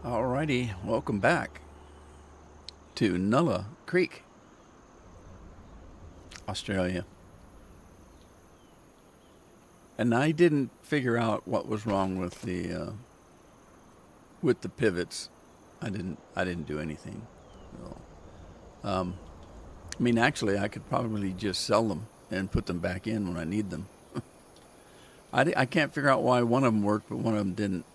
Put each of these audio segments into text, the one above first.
Alrighty, welcome back to Nulla Creek, Australia. And I didn't figure out what was wrong with the pivots. I didn't do anything. So, I mean, actually, I could probably just sell them and put them back in when I need them. I can't figure out why one of them worked, but one of them didn't.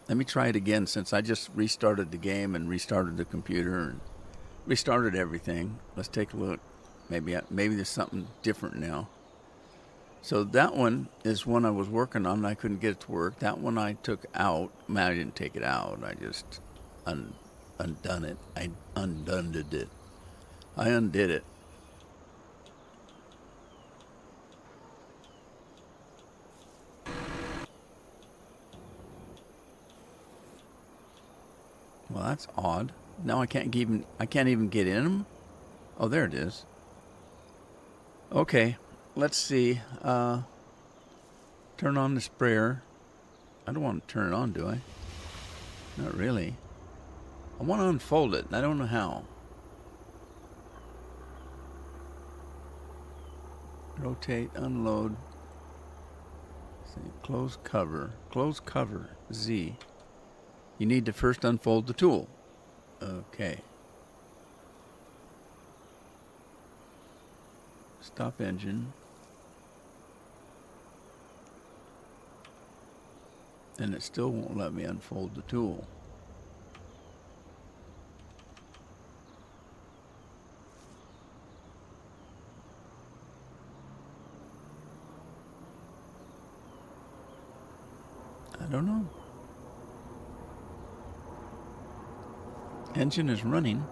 Let me try it again since I just restarted the game and restarted the computer and restarted everything. Let's take a look. Maybe there's something different now. So that one is one I was working on and I couldn't get it to work. That one I took out. I didn't take it out. I just undone it. I undid it. I undid it. Well, that's odd. Now I can't even get in them. Oh, there it is. Okay, let's see. Turn on the sprayer. I don't want to turn it on, do I? Not really. I want to unfold it, and I don't know how. Rotate, unload. See, close cover. Close cover, Z. You need to first unfold the tool. Okay. Stop engine. And it still won't let me unfold the tool. I don't know. Engine is running.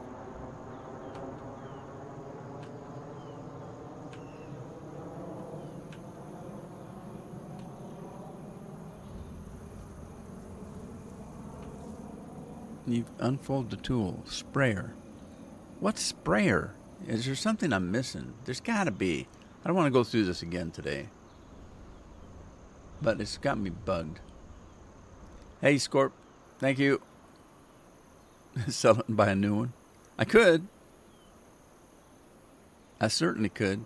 You unfold the tool. Sprayer. What sprayer? Is there something I'm missing? There's got to be. I don't want to go through this again today. But it's got me bugged. Hey, Scorp. Thank you. Sell it and buy a new one. I could. I certainly could.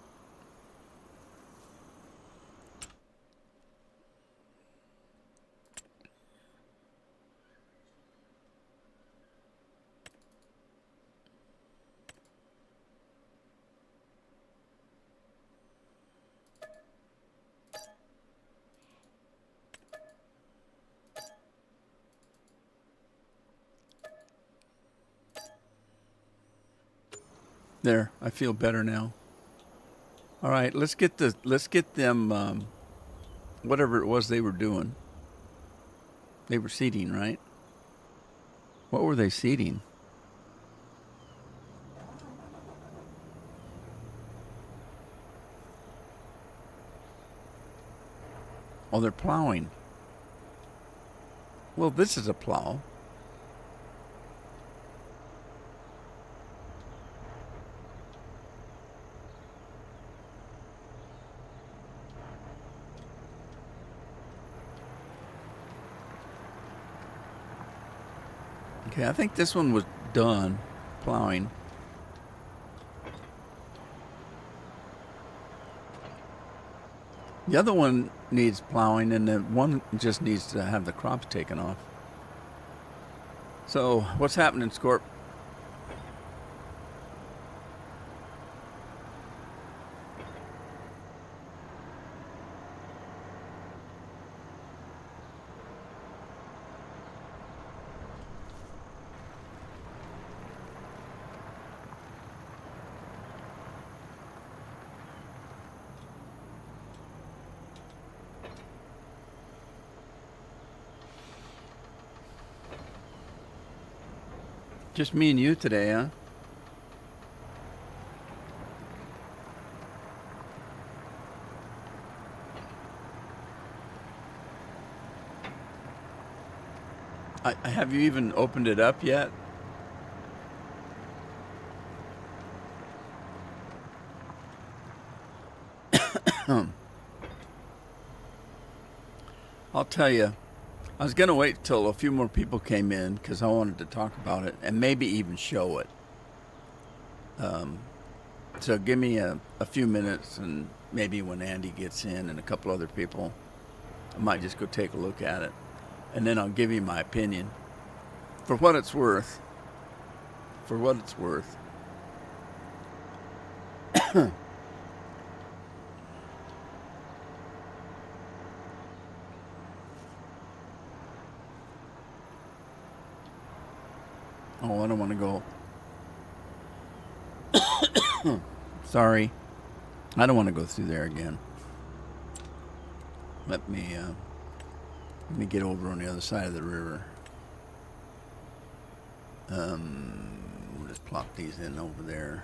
There, I feel better now. All right, let's get them whatever it was they were doing. They were seeding, right? What were they seeding? Oh, they're plowing. Well, this is a plow. Okay, I think this one was done plowing. The other one needs plowing, and the one just needs to have the crops taken off. So, what's happening, Scorp? Just me and you today, huh? Have you even opened it up yet? I'll tell you, I was going to wait till a few more people came in because I wanted to talk about it and maybe even show it. So give me a few minutes, and maybe when Andy gets in and a couple other people, I might just go take a look at it. And then I'll give you my opinion. For what it's worth. For what it's worth. Oh, I don't want to go. Sorry. I don't want to go through there again. Let me get over on the other side of the river. We'll just plop these in over there.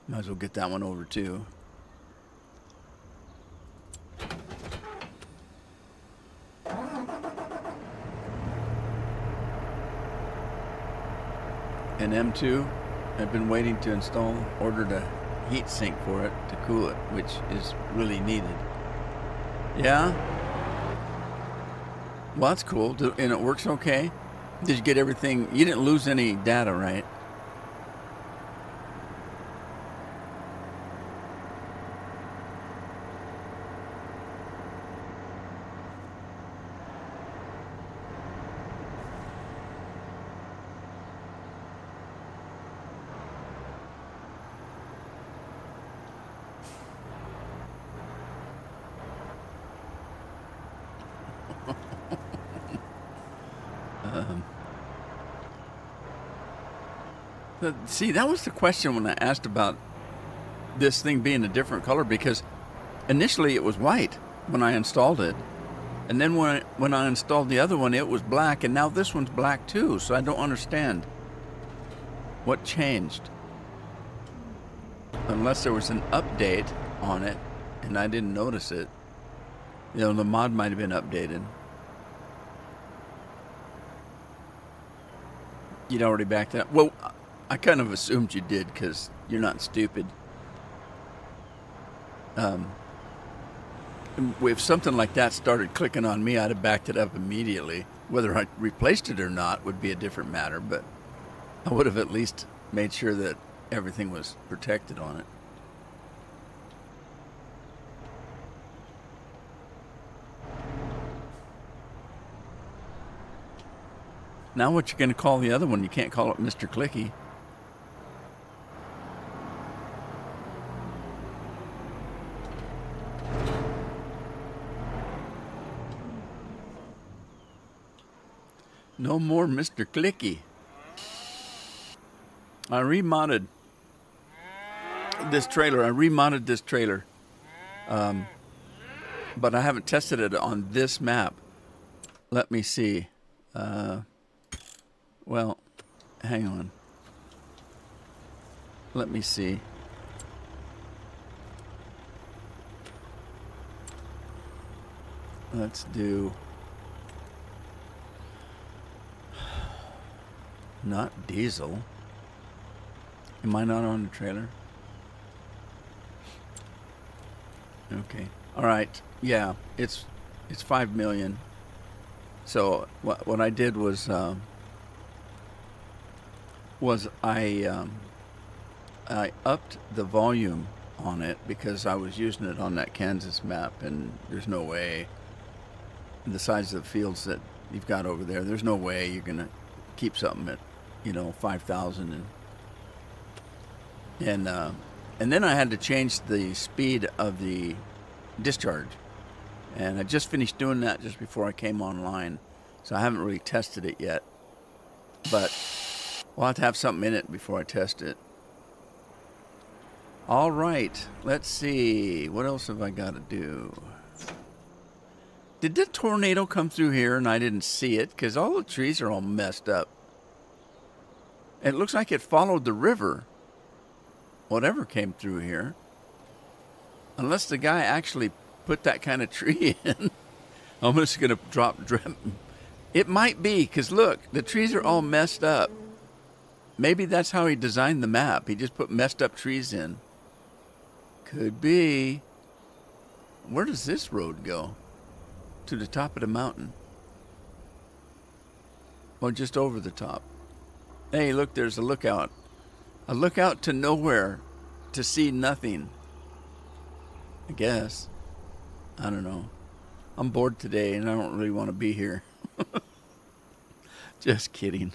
Might as well get that one over too. And M2, I've been waiting to install, ordered a heat sink for it to cool it, which is really needed. Yeah? Well, that's cool. And it works okay? Did you get everything? You didn't lose any data, right? See, that was the question when I asked about this thing being a different color, because initially it was white when I installed it. And then when I installed the other one, it was black, and now this one's black too. So I don't understand what changed. Unless there was an update on it and I didn't notice it. You know, the mod might have been updated. You'd already backed it up. Well, I kind of assumed you did because you're not stupid. If something like that started clicking on me, I'd have backed it up immediately. Whether I replaced it or not would be a different matter, but I would have at least made sure that everything was protected on it. Now what you going to call the other one? You can't call it Mr. Clicky. No more Mr. Clicky. I remodded this trailer. But I haven't tested it on this map. Let me see. Well, hang on. Let me see. Let's do... Not diesel. Am I not on the trailer? Okay. All right. Yeah, it's 5 million. So what I did was I upped the volume on it because I was using it on that Kansas map, and there's no way, the size of the fields that you've got over there, there's no way you're gonna keep something at 5,000 and then I had to change the speed of the discharge, and I just finished doing that just before I came online, so I haven't really tested it yet, but we'll have to have something in it before I test it. All right, let's see, what else have I got to do? Did the tornado come through here and I didn't see it? Because all the trees are all messed up. It looks like it followed the river. Whatever came through here. Unless the guy actually put that kind of tree in. I'm just going to drop. It might be, because look, the trees are all messed up. Maybe that's how he designed the map. He just put messed up trees in. Could be. Where does this road go? To the top of the mountain. Or just over the top. Hey, look, there's a lookout. A lookout to nowhere. To see nothing. I guess. I don't know. I'm bored today and I don't really want to be here. Just kidding.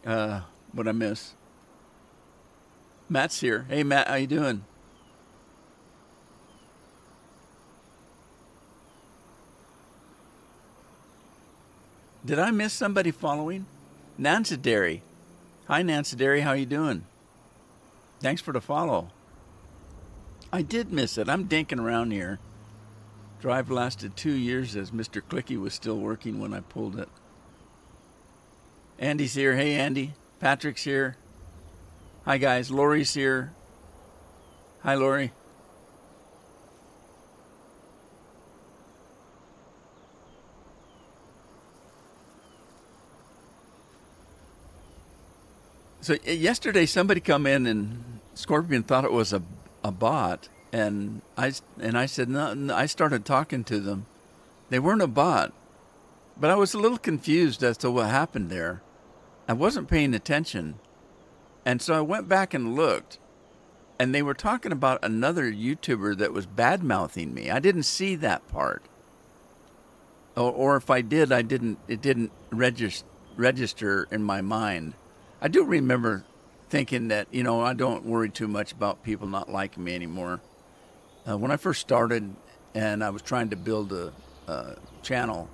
What I miss? Matt's here. Hey, Matt, how you doing? Did I miss somebody following? Nancy Derry. Hi, Nancy Derry. How you doing? Thanks for the follow. I did miss it. I'm dinking around here. Drive lasted 2 years as Mr. Clicky was still working when I pulled it. Andy's here. Hey, Andy. Patrick's here. Hi, guys. Lori's here. Hi, Lori. So yesterday somebody come in and Scorpion thought it was a bot, and I said no. I started talking to them. They weren't a bot, but I was a little confused as to what happened there. I wasn't paying attention, and so I went back and looked, and they were talking about another YouTuber that was bad mouthing me. I didn't see that part, or if I did, I didn't. It didn't register in my mind. I do remember thinking that, I don't worry too much about people not liking me anymore. When I first started and I was trying to build a channel,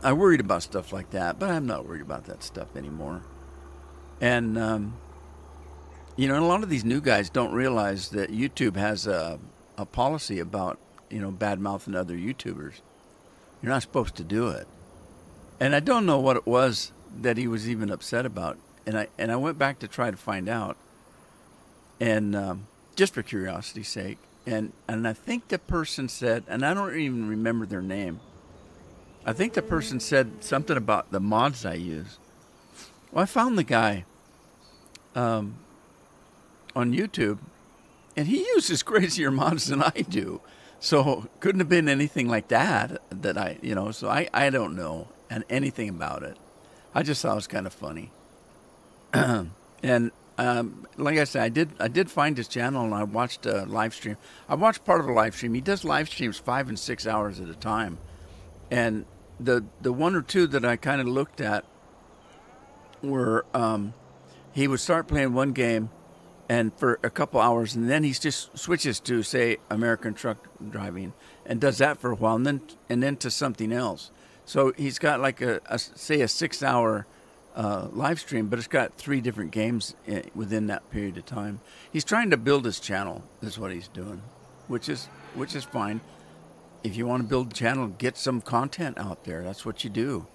I worried about stuff like that, but I'm not worried about that stuff anymore. And, and a lot of these new guys don't realize that YouTube has a policy about, bad mouthing other YouTubers. You're not supposed to do it. And I don't know what it was that he was even upset about. And I went back to try to find out, and just for curiosity's sake. And I think the person said, and I don't even remember their name. I think the person said something about the mods I use. Well, I found the guy on YouTube, and he uses crazier mods than I do. So couldn't have been anything like that so I don't know anything about it. I just thought it was kind of funny. And like I said, I did find his channel, and I watched a live stream. I watched part of a live stream. He does live streams 5 and 6 hours at a time, and the one or two that I kind of looked at were he would start playing one game, and for a couple hours, and then he just switches to, say, American truck driving, and does that for a while, and then to something else. So he's got like a 6-hour live stream, but it's got 3 different games within that period of time. He's trying to build his channel, is what he's doing, which is fine. If you want to build a channel, get some content out there. That's what you do.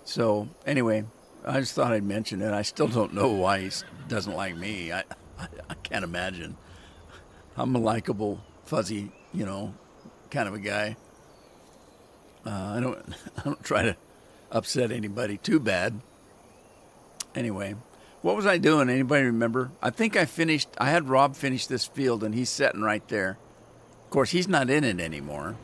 So anyway, I just thought I'd mention it. I still don't know why he doesn't like me. I can't imagine. I'm a likable, fuzzy, kind of a guy. I don't try to upset anybody too bad. Anyway, what was I doing? Anybody remember? I think I had Rob finish this field, and he's sitting right there. Of course, he's not in it anymore.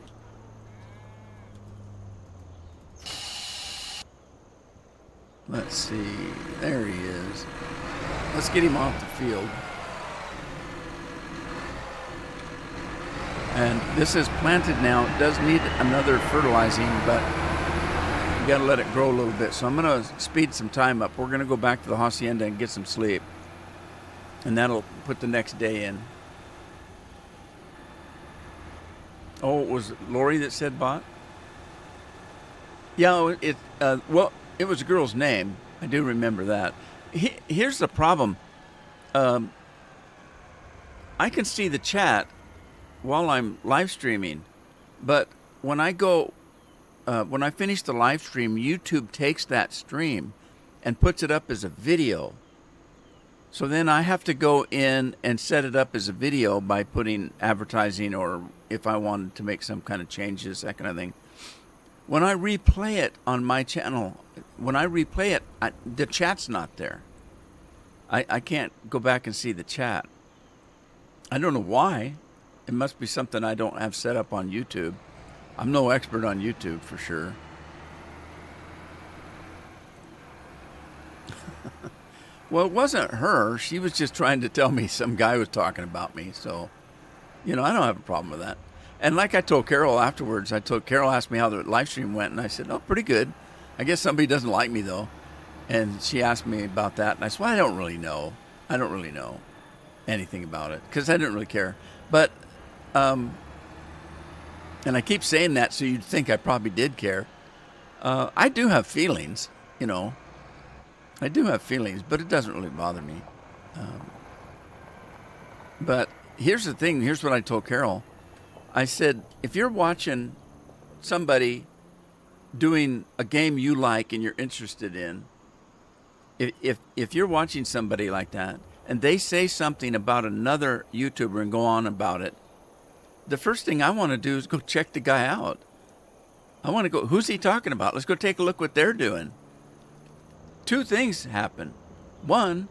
Let's see. There he is. Let's get him off the field. And this is planted now. It does need another fertilizing, but you got to let it grow a little bit. So I'm going to speed some time up. We're going to go back to the hacienda and get some sleep. And that'll put the next day in. Oh, it was Lori that said bot? Yeah, it was a girl's name. I do remember that. Here's the problem. I can see the chat while I'm live streaming, but when I finish the live stream, YouTube takes that stream and puts it up as a video. So then I have to go in and set it up as a video by putting advertising, or if I wanted to make some kind of changes, that kind of thing. When I replay it on my channel, the chat's not there. I can't go back and see the chat. I don't know why. It must be something I don't have set up on YouTube. I'm no expert on YouTube for sure. Well, it wasn't her. She was just trying to tell me some guy was talking about me. So, I don't have a problem with that. And like I told Carol afterwards, Carol asked me how the live stream went, and I said, "Oh, pretty good. I guess somebody doesn't like me though." And she asked me about that, and I said, "Well, I don't really know. I don't really know anything about it because I didn't really care." But, and I keep saying that so you'd think I probably did care. I do have feelings, I do have feelings, but it doesn't really bother me. But here's the thing. Here's what I told Carol. I said, if you're watching somebody doing a game you like and you're interested in, if you're watching somebody like that and they say something about another YouTuber and go on about it, the first thing I want to do is go check the guy out. I want to go, who's he talking about? Let's go take a look what they're doing. Two things happen. One,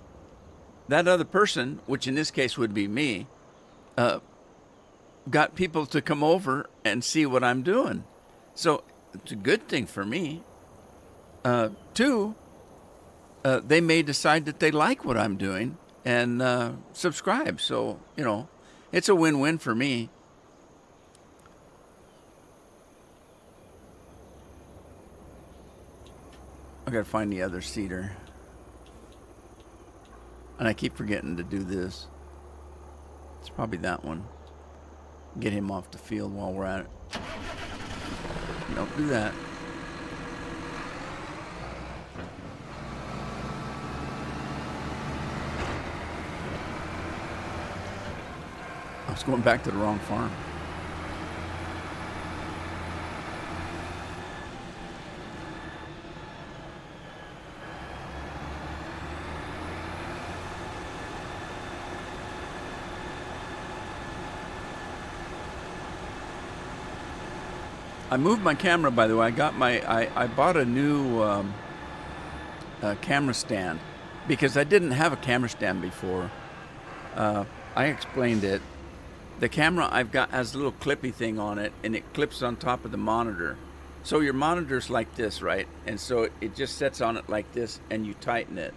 that other person, which in this case would be me, got people to come over and see what I'm doing. So it's a good thing for me. Two, they may decide that they like what I'm doing and subscribe. So, it's a win-win for me. I gotta find the other cedar. And I keep forgetting to do this. It's probably that one. Get him off the field while we're at it. Don't do that. I was going back to the wrong farm. I moved my camera, by the way. I bought a new camera stand because I didn't have a camera stand before. I explained it. The camera I've got has a little clippy thing on it, and it clips on top of the monitor. So your monitor's like this, right? And so it just sits on it like this, and you tighten it.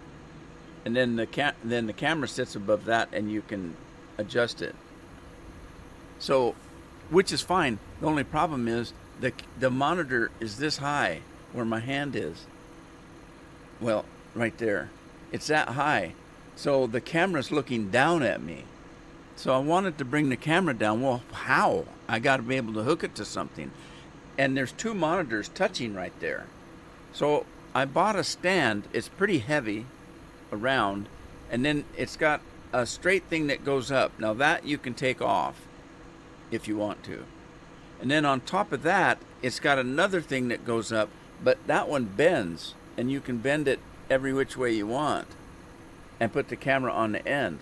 And then the camera sits above that, and you can adjust it. So, which is fine. The only problem is the monitor is this high where my hand is. Well, right there. It's that high. So the camera's looking down at me. So I wanted to bring the camera down. Well, how? I got to be able to hook it to something. And there's two monitors touching right there. So I bought a stand. It's pretty heavy around. And then it's got a straight thing that goes up. Now that you can take off if you want to. And then on top of that, it's got another thing that goes up, but that one bends, and you can bend it every which way you want and put the camera on the end.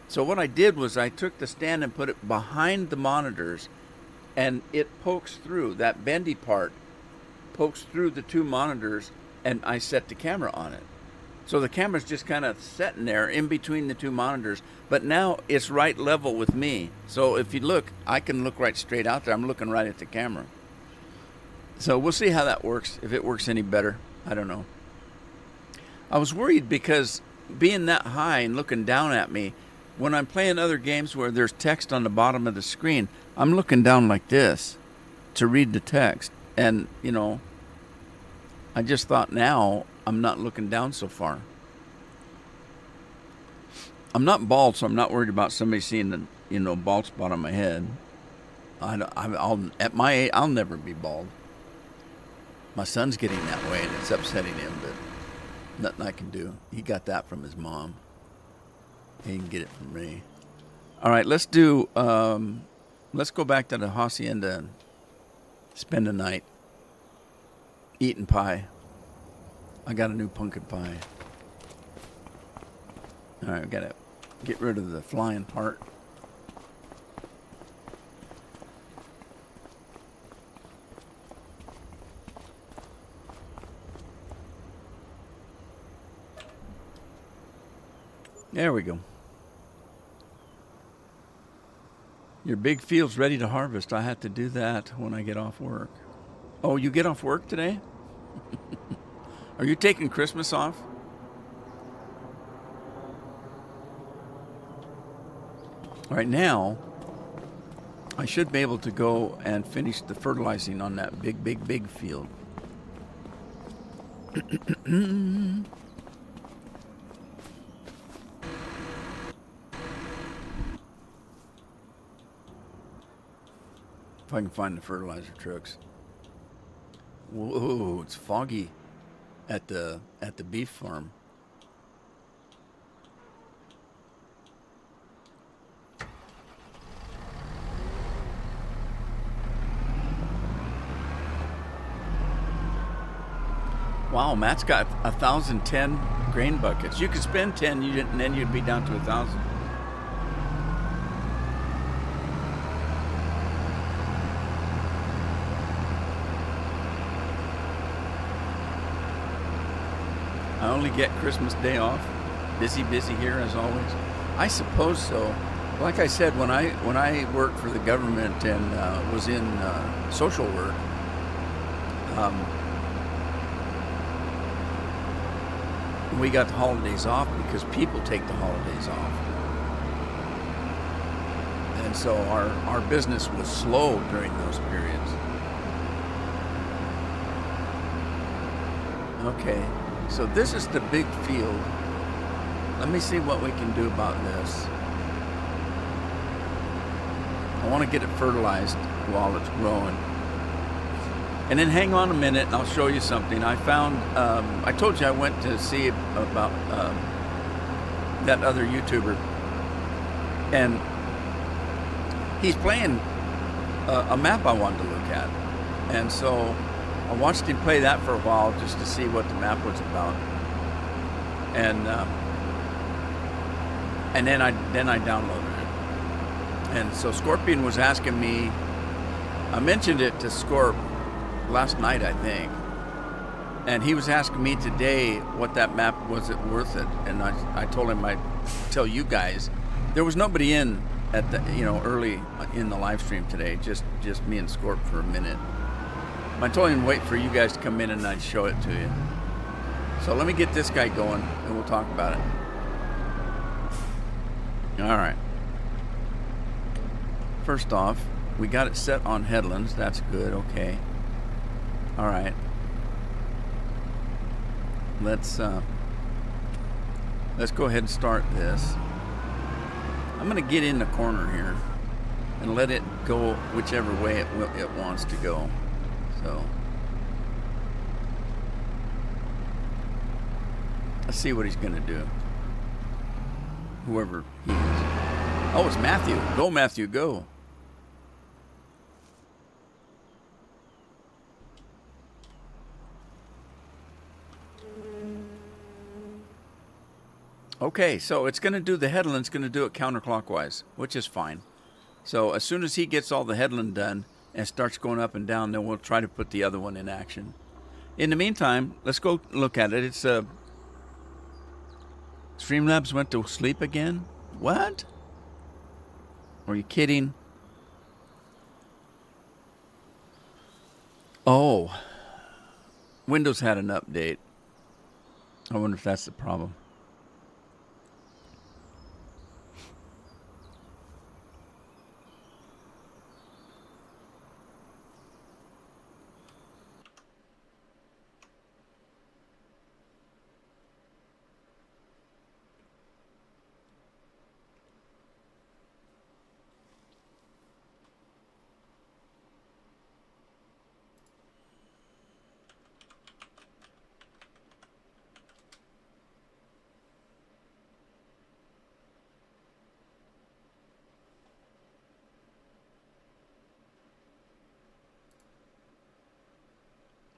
So what I did was I took the stand and put it behind the monitors, and it pokes through. That bendy part pokes through the two monitors, and I set the camera on it. So the camera's just kind of sitting there in between the two monitors, but now it's right level with me. So if you look, I can look right straight out there. I'm looking right at the camera. So we'll see how that works, if it works any better. I don't know. I was worried because being that high and looking down at me, when I'm playing other games where there's text on the bottom of the screen, I'm looking down like this to read the text. And, I just thought now I'm not looking down so far. I'm not bald, so I'm not worried about somebody seeing the, bald spot on my head. At my age, I'll never be bald. My son's getting that way, and it's upsetting him, but nothing I can do. He got that from his mom. He can get it from me. All right, let's go back to the hacienda and spend the night eating pie. I got a new pumpkin pie. All right, we got to get rid of the flying part. There we go. Your big field's ready to harvest. I have to do that when I get off work. Oh, you get off work today? Are you taking Christmas off? All right, now I should be able to go and finish the fertilizing on that big field. If I can find the fertilizer trucks. Whoa, it's foggy at the beef farm. Wow, Matt's got 1,010 grain buckets. You could spend 10, and then you'd be down to 1,000. I only get Christmas Day off. Busy here as always. I suppose so. Like I said, when I worked for the government and was in social work, we got the holidays off because people take the holidays off. And so our business was slow during those periods. Okay, so this is the big field. Let me see what we can do about this. I want to get it fertilized while it's growing. And then hang on a minute and I'll show you something. I found, I told you I went to see about that other YouTuber. And he's playing a map I wanted to look at. And so I watched him play that for a while just to see what the map was about. And then I downloaded it. And so Scorpion was asking me, I mentioned it to Scorp last night, I think, and he was asking me today what that map was, it worth it, and I told him I'd tell you guys. There was nobody in at the early in the live stream today, just me and Scorp for a minute. I told him to wait for you guys to come in and I'd show it to you. So let me get this guy going and we'll talk about it. All right. First off, we got it set on headlands. That's good. Okay. All right. Let's go ahead and start this. I'm going to get in the corner here and let it go whichever way it wants to go. So let's see what he's going to do. Whoever he is. Oh, it's Matthew. Go, Matthew, go. Okay, so it's going to do the headland. It's going to do it counterclockwise, which is fine. So as soon as he gets all the headland done and starts going up and down, then we'll try to put the other one in action. In the meantime, let's go look at it. It's Streamlabs went to sleep again? What? Are you kidding? Oh, Windows had an update. I wonder if that's the problem.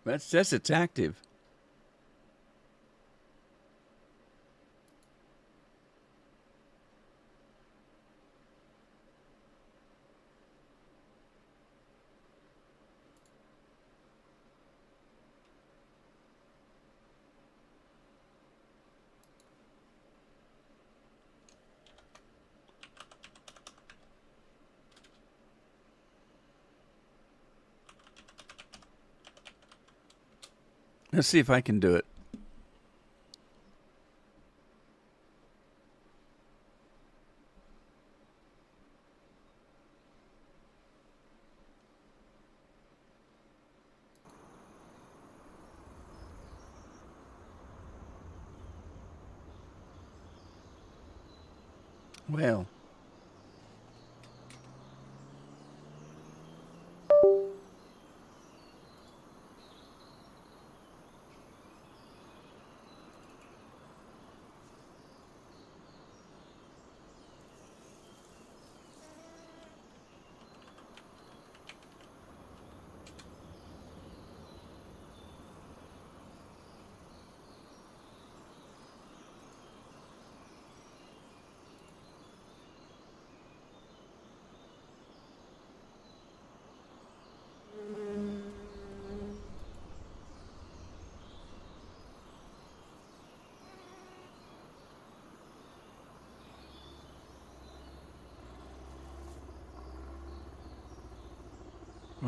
That's it's active. Let's see if I can do it. Well,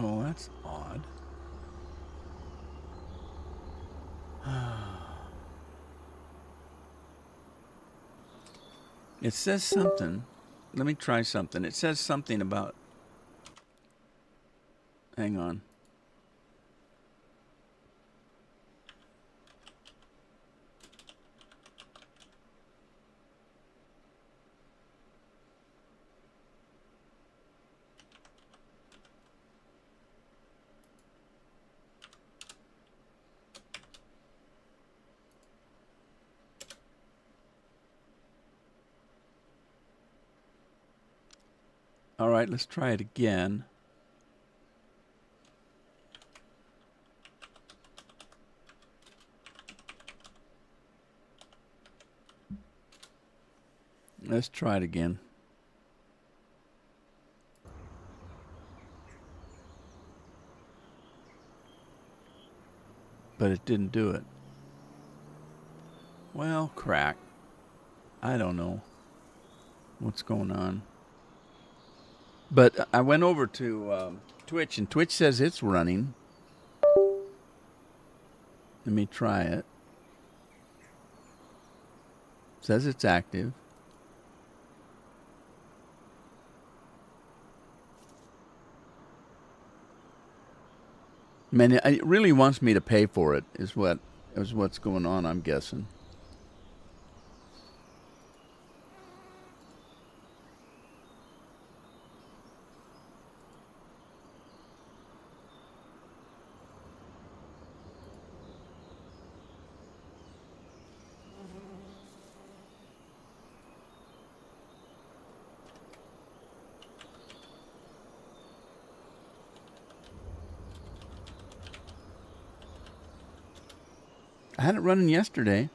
oh, that's odd. It says something. Let me try something. It says something about. Hang on. All right, let's try it again. Let's try it again. But it didn't do it. Well, crack. I don't know what's going on. But I went over to Twitch, and Twitch says it's running. Let me try it. Says it's active. Man, it really wants me to pay for it. Is what's going on, I'm guessing. I had it running yesterday.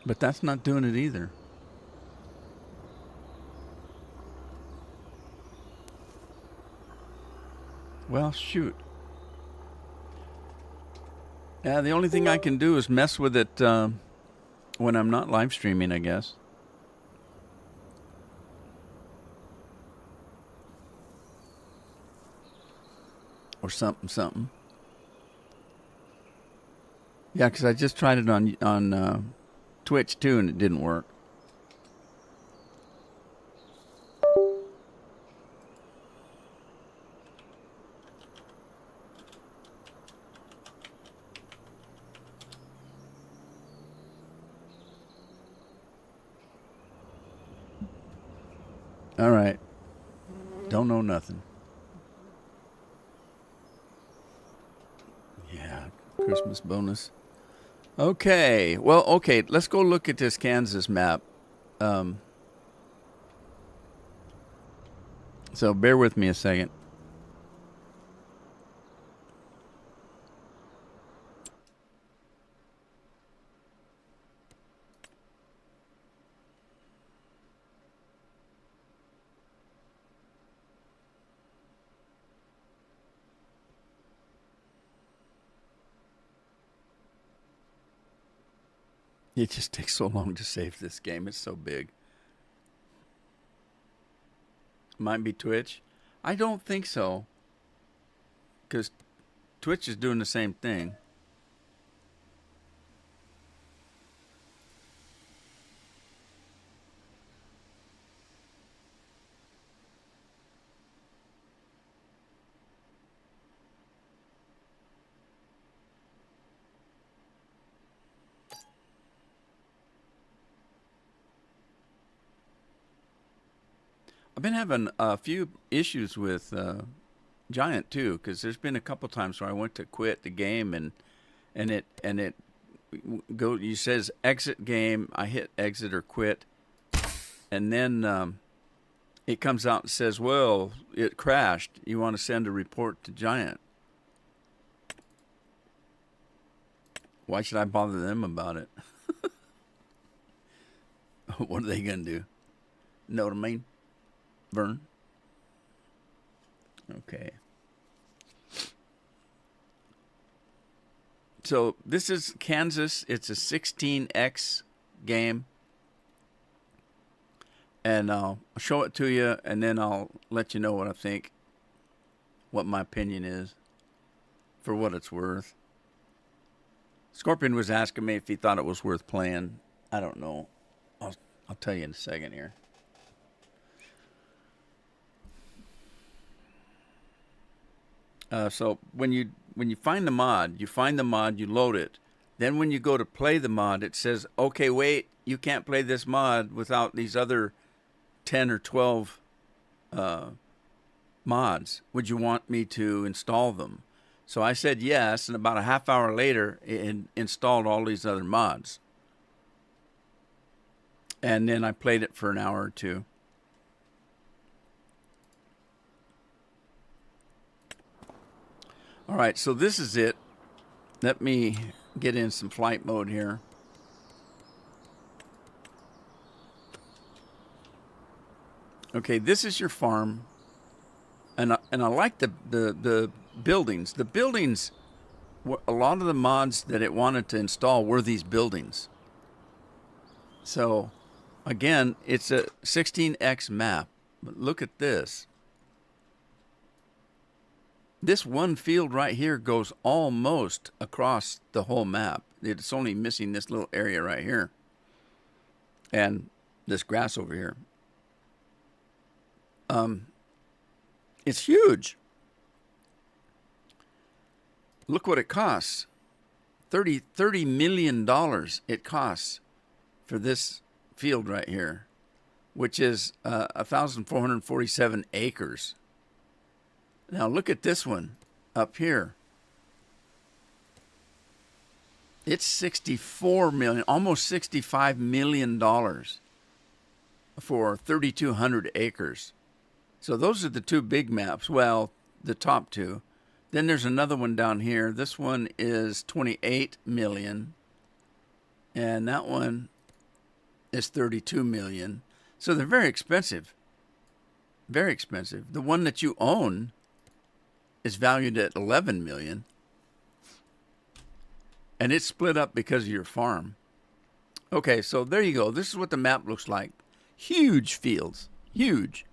But that's not doing it either. Well, shoot. Yeah, the only thing I can do is mess with it when I'm not live streaming, I guess. Or something. Yeah, because I just tried it on Twitch too, and it didn't work. All right. Don't know nothing. Yeah, Christmas bonus. Okay. Well, okay. Let's go look at this Kansas map. So bear with me a second. It just takes so long to save this game. It's so big. Might be Twitch. I don't think so. because Twitch is doing the same thing. I've been having a few issues with Giant too, because there's been a couple times where I went to quit the game and it go. You says exit game. I hit exit or quit, and then it comes out and says, "Well, it crashed. You want to send a report to Giant?" Why should I bother them about it? What are they gonna do? Know what I mean? Vern. Okay. So this is Kansas. It's a 16x game. And I'll show it to you, and then I'll let you know what I think, what my opinion is, for what it's worth. Scorpion was asking me if he thought it was worth playing. I don't know. I'll tell you in a second here. So when you find the mod, you load it. Then when you go to play the mod, it says, okay, wait, you can't play this mod without these other 10 or 12 mods. Would you want me to install them? So I said yes, and about a half hour later, it installed all these other mods. And then I played it for an hour or two. All right, so this is it. Let me get in some flight mode here. Okay, this is your farm, and I like the buildings. The buildings, a lot of the mods that it wanted to install were these buildings. So, again, it's a 16x map. But look at this. This one field right here goes almost across the whole map. It's only missing this little area right here. And this grass over here. It's huge. Look what it costs. $30 million it costs for this field right here, which is 1,447 acres. Now look at this one up here. It's 64 million, almost $65 million for 3,200 acres. So those are the two big maps. Well, the top two. Then there's another one down here. This one is 28 million. And that one is 32 million. So they're very expensive. Very expensive. The one that you own is valued at 11 million. And it's split up because of your farm. Okay, so there you go. This is what the map looks like. Huge fields. Huge.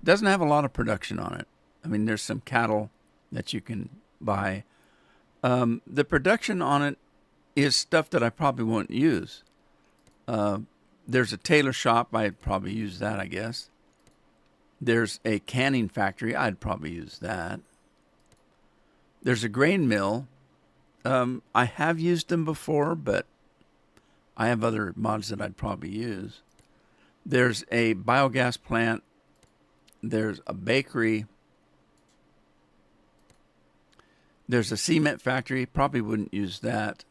Doesn't have a lot of production on it. I mean, there's some cattle that you can buy. The production on it is stuff that I probably won't use. There's a tailor shop. I'd probably use that, I guess. There's a canning factory. I'd probably use that. There's a grain mill. I have used them before, but I have other mods that I'd probably use. There's a biogas plant. There's a bakery. There's a cement factory. Probably wouldn't use that.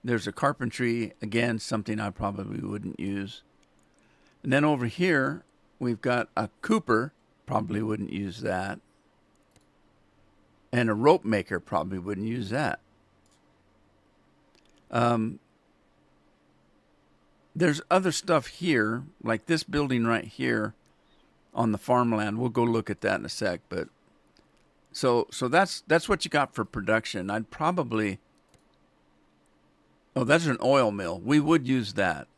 There's a carpentry. Again, something I probably wouldn't use. And then over here, we've got a cooper. Probably wouldn't use that. And a rope maker. Probably wouldn't use that. There's other stuff here, like this building right here on the farmland. We'll go look at that in a sec. But so that's what you got for production. I'd probably... Oh, that's an oil mill. We would use that.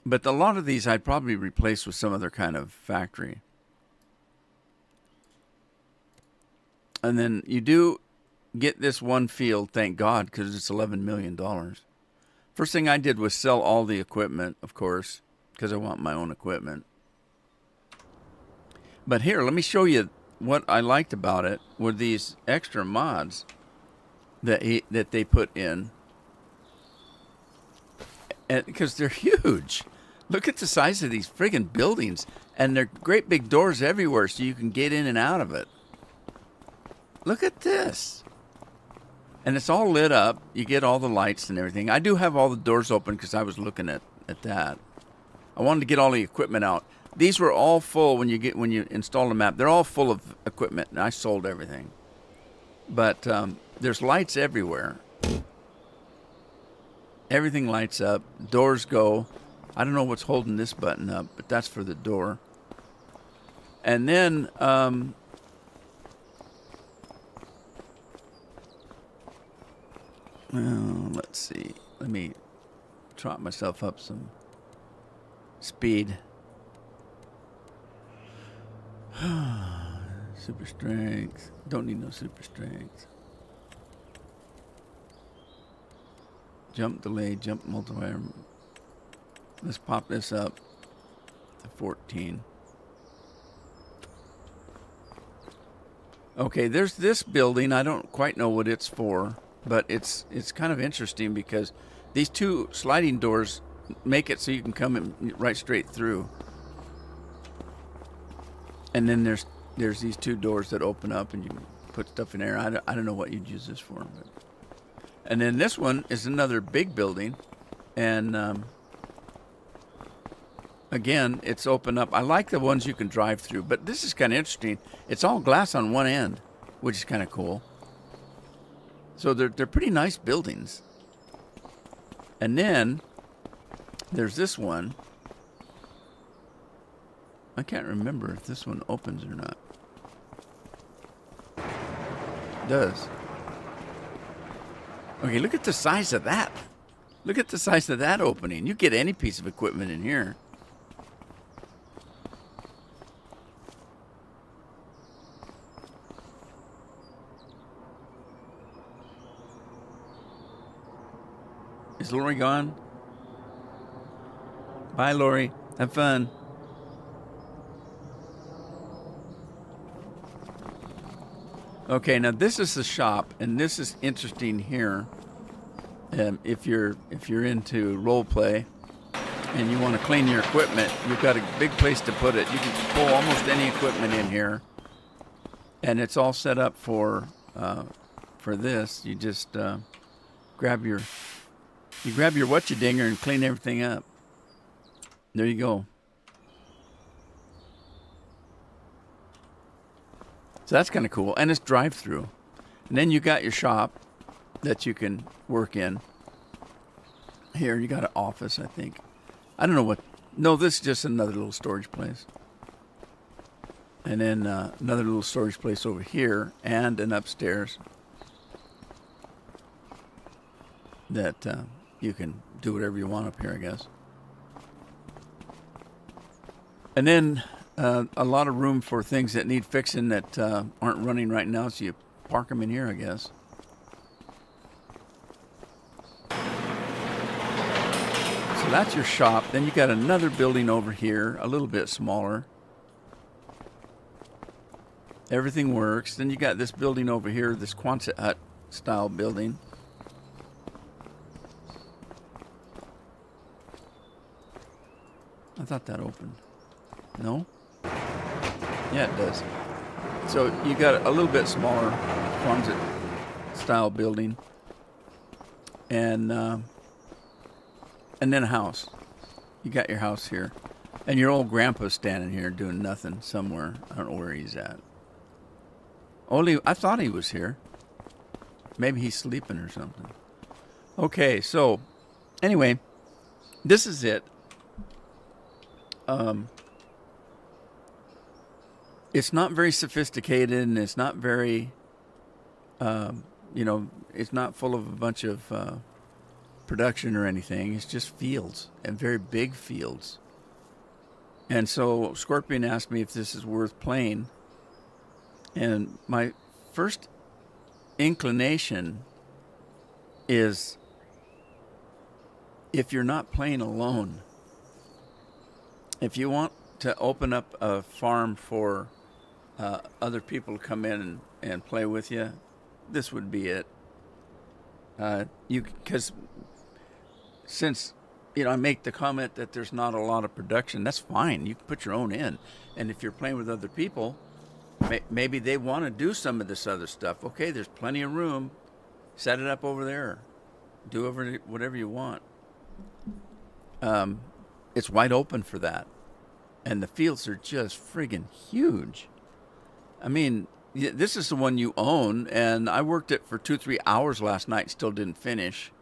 But a lot of these I'd probably replace with some other kind of factory. And then you do get this one field, thank God, because it's $11 million. First thing I did was sell all the equipment, of course, because I want my own equipment. But here, let me show you what I liked about it were these extra mods that they put in. Because they're huge. Look at the size of these friggin' buildings. And they're great big doors everywhere so you can get in and out of it. Look at this. And it's all lit up. You get all the lights and everything. I do have all the doors open because I was looking at that. I wanted to get all the equipment out. These were all full when you install the map. They're all full of equipment, and I sold everything. But there's lights everywhere. Everything lights up. Doors go. I don't know what's holding this button up, but that's for the door. And then let's see. Let me trot myself up some speed. Super strength. Don't need no super strength. Jump delay, jump multiplier. Let's pop this up to 14. Okay, there's this building. I don't quite know what it's for, but it's kind of interesting because these two sliding doors make it so you can come in right straight through. And then there's these two doors that open up and you can put stuff in there. I don't know what you'd use this for. But. And then this one is another big building. And again, it's open up. I like the ones you can drive through. But this is kind of interesting. It's all glass on one end, which is kind of cool. So they're pretty nice buildings. And then there's this one. I can't remember if this one opens or not. It does. Okay, look at the size of that. Look at the size of that opening. You get any piece of equipment in here. Is Lori gone? Bye, Lori. Have fun. Okay, now this is the shop, and this is interesting here. If you're into role play and you want to clean your equipment, you've got a big place to put it. You can pull almost any equipment in here, and it's all set up for this. You just grab your what-you-dinger and clean everything up. There you go. So that's kind of cool. And it's drive-through. And then you got your shop that you can work in. Here, you got an office, I think. I don't know what. No, this is just another little storage place. And then another little storage place over here and an upstairs that you can do whatever you want up here, I guess. And then a lot of room for things that need fixing that aren't running right now, so you park them in here, I guess. So that's your shop. Then you got another building over here, a little bit smaller. Everything works. Then you got this building over here, this Quonset hut style building. I thought that opened. No? Yeah, it does. So you got a little bit smaller Quonset style building, and then a house. You got your house here, and your old grandpa's standing here doing nothing somewhere. I don't know where he's at. I thought he was here. Maybe he's sleeping or something. Okay, so anyway, this is it. It's not very sophisticated, and it's not very, it's not full of a bunch of production or anything. It's just fields, and very big fields. And so Scorpion asked me if this is worth playing. And my first inclination is, if you're not playing alone, if you want to open up a farm for other people to come in and play with you, this would be it. Because since I make the comment that there's not a lot of production, that's fine. You can put your own in, and if you're playing with other people, maybe they want to do some of this other stuff. Okay, there's plenty of room. Set it up over there. Do whatever you want. It's wide open for that, and the fields are just friggin' huge. I mean, this is the one you own, and I worked it for 2-3 hours last night, still didn't finish.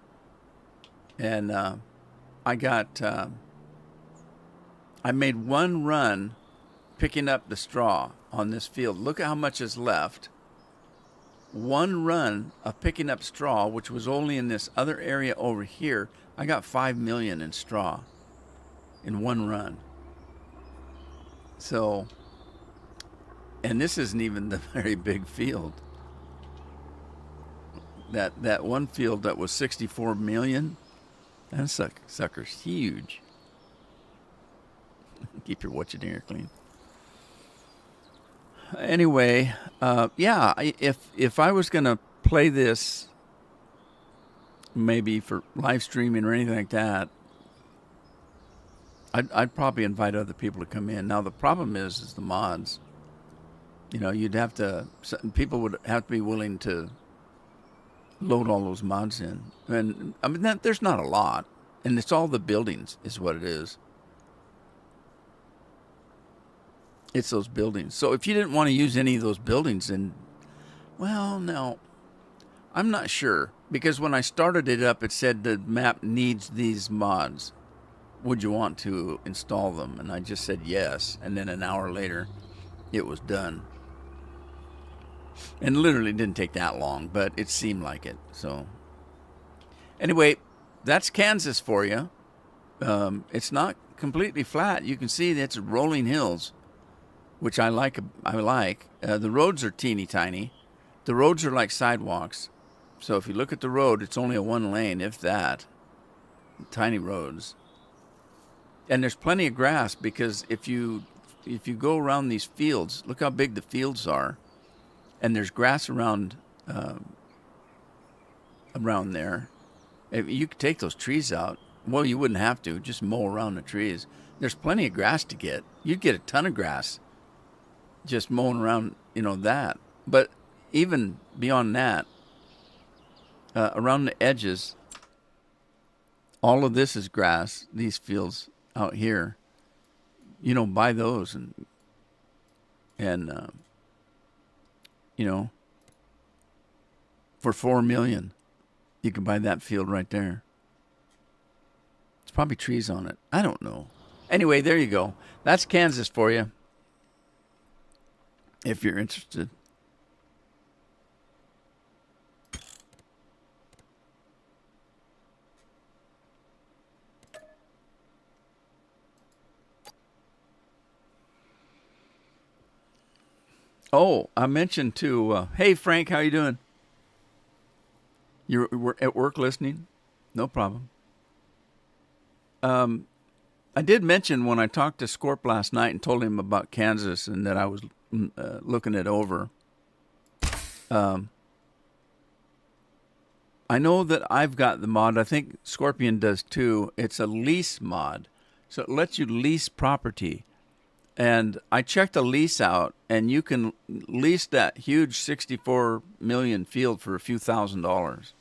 And I made one run picking up the straw on this field. Look at how much is left. One run of picking up straw, which was only in this other area over here, I got 5 million in straw in one run. So, and this isn't even the very big field. That one field that was 64 million, that sucker's huge. Keep your watching clean. Anyway, if I was going to play this maybe for live streaming or anything like that, I'd probably invite other people to come in. Now, the problem is the mods. People would have to be willing to load all those mods in. And I mean, there's not a lot. And it's all the buildings is what it is. It's those buildings. So if you didn't want to use any of those buildings, then, well, no, I'm not sure. Because when I started it up, it said the map needs these mods. Would you want to install them? And I just said yes. And then an hour later, it was done. And literally didn't take that long, but it seemed like it. So anyway, that's Kansas for you. It's not completely flat. You can see that it's rolling hills, which I like. The roads are teeny tiny. The roads are like sidewalks. So if you look at the road, it's only a one lane, if that. Tiny roads. And there's plenty of grass, because if you go around these fields, look how big the fields are. And there's grass around there. If you could take those trees out. Well, you wouldn't have to. Just mow around the trees. There's plenty of grass to get. You'd get a ton of grass just mowing around, that. But even beyond that, around the edges, all of this is grass. These fields out here, buy those and for $4 million, you can buy that field right there. It's probably trees on it. I don't know. Anyway, there you go. That's Kansas for you, if you're interested. Oh, I mentioned to, hey, Frank, how you doing? You're at work listening? No problem. I did mention when I talked to Scorp last night and told him about Kansas and that I was looking it over. I know that I've got the mod. I think Scorpion does too. It's a lease mod. So it lets you lease property. And I checked a lease out, and you can lease that huge 64 million field for a few $1,000s.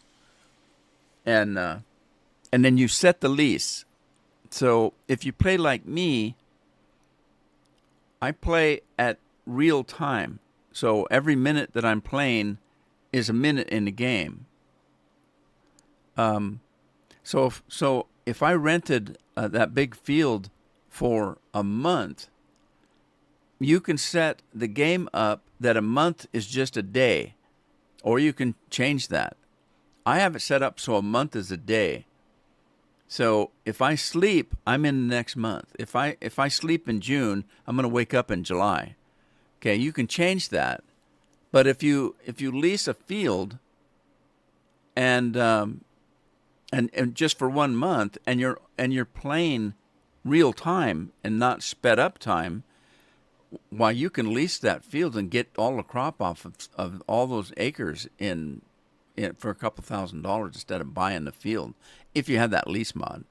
And then you set the lease. So if you play like me, I play at real time. So every minute that I'm playing is a minute in the game. So if I rented that big field for a month, you can set the game up that a month is just a day, or you can change that. I have it set up so a month is a day. So if I sleep, I'm in the next month. If I sleep in June, I'm going to wake up in July. Okay, you can change that, But if you lease a field and just for 1 month, and you're playing real time and not sped up time, why, you can lease that field and get all the crop off of all those acres in for a couple $1,000 instead of buying the field, if you have that lease mod.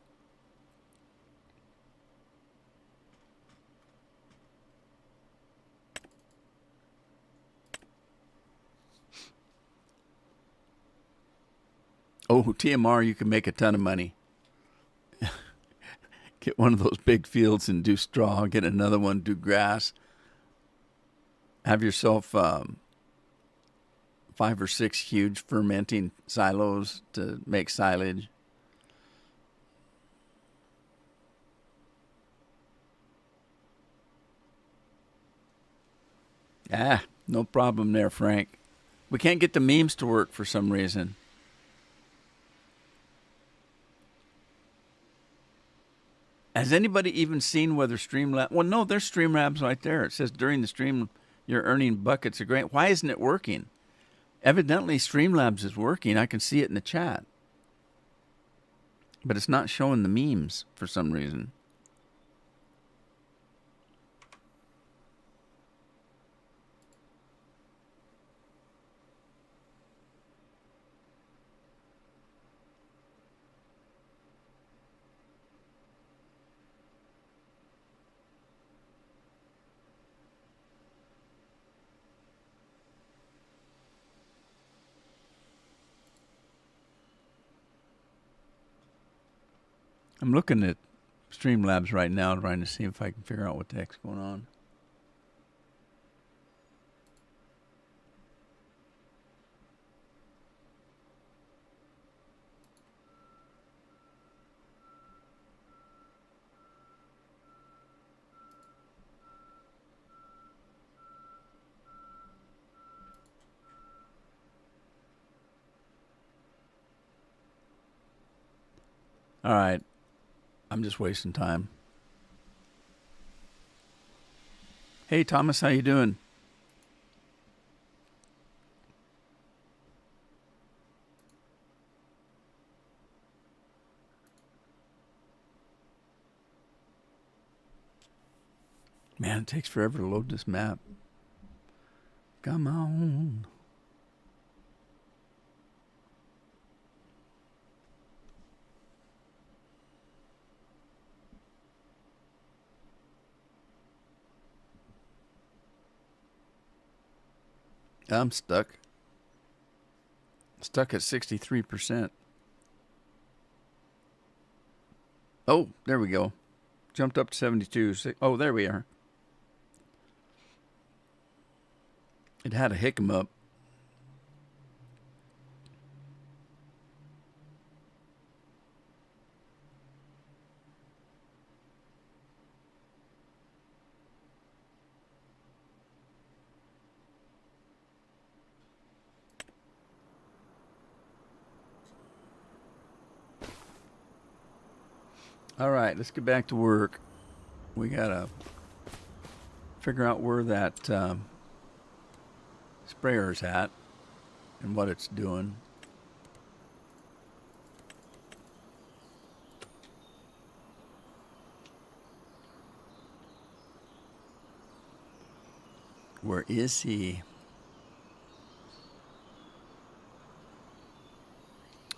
Oh, TMR, you can make a ton of money. Get one of those big fields and do straw. Get another one, do grass. Have yourself 5 or 6 huge fermenting silos to make silage. No problem there, Frank. We can't get the memes to work for some reason. Has anybody even seen whether Streamlabs... Well, no, there's Streamlabs right there. It says during the stream, you're earning buckets of grain. Why isn't it working? Evidently, Streamlabs is working. I can see it in the chat. But it's not showing the memes for some reason. I'm looking at Streamlabs right now, trying to see if I can figure out what the heck's going on. All right. I'm just wasting time. Hey, Thomas, how you doing? Man, it takes forever to load this map. Come on. I'm stuck. Stuck at 63%. Oh, there we go. Jumped up to 72. Oh, there we are. It had a hiccup. All right, let's get back to work. We gotta figure out where that sprayer's at and what it's doing. Where is he?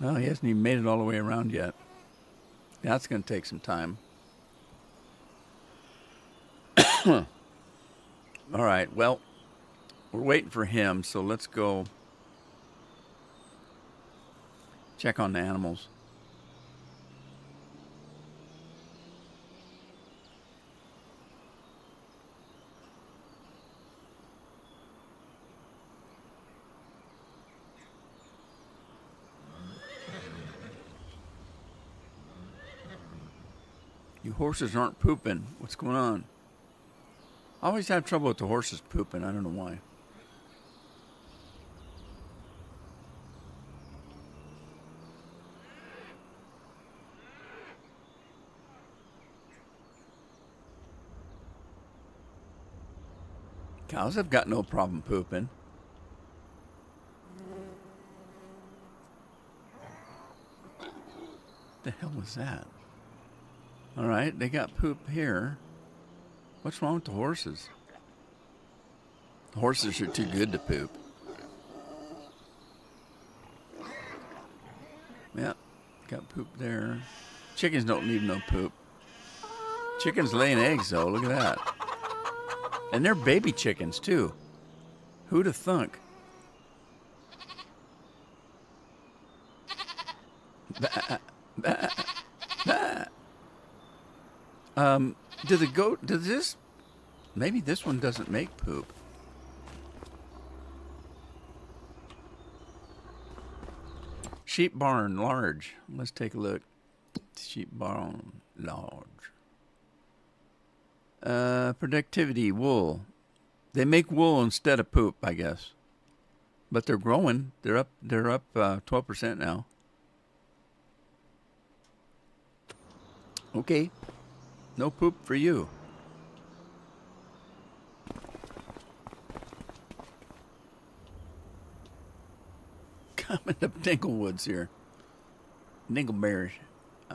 Oh, he hasn't even made it all the way around yet. That's going to take some time. All right, well, we're waiting for him, so let's go check on the animals. You horses aren't pooping. What's going on? I always have trouble with the horses pooping. I don't know why. Cows have got no problem pooping. The hell was that? All right, they got poop here. What's wrong with the horses? The horses are too good to poop. Yeah, got poop there. Chickens don't need no poop. Chickens laying eggs, though. Look at that. And they're baby chickens, too. Who'd have thunk? Do the goat, does this, maybe this one doesn't make poop. Sheep barn, large. Let's take a look. Sheep barn, large. Productivity, wool. They make wool instead of poop, I guess. But they're growing. They're up 12% now. Okay. No poop for you. Coming up Dinglewoods here. Dingleberries.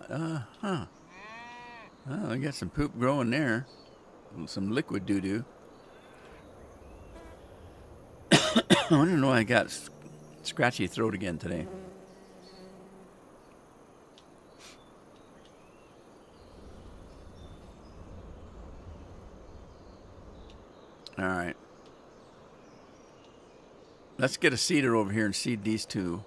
Oh, I got some poop growing there. Some liquid doo-doo. I don't know. I got scratchy throat again today. All right. Let's get a seeder over here and seed these two.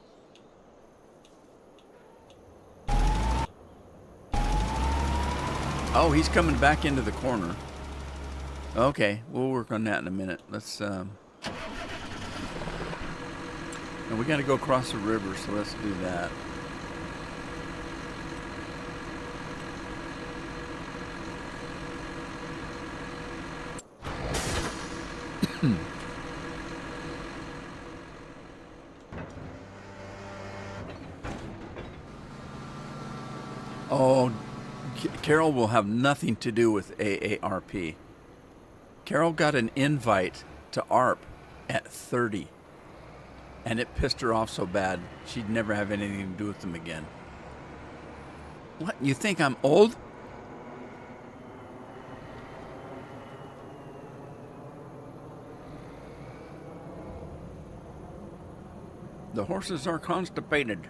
Oh, he's coming back into the corner. Okay, we'll work on that in a minute. Let's, and we got to go across the river, so let's do that. Oh, Carol will have nothing to do with AARP. Carol got an invite to ARP at 30, and it pissed her off so bad she'd never have anything to do with them again. What? You think I'm old? The horses are constipated.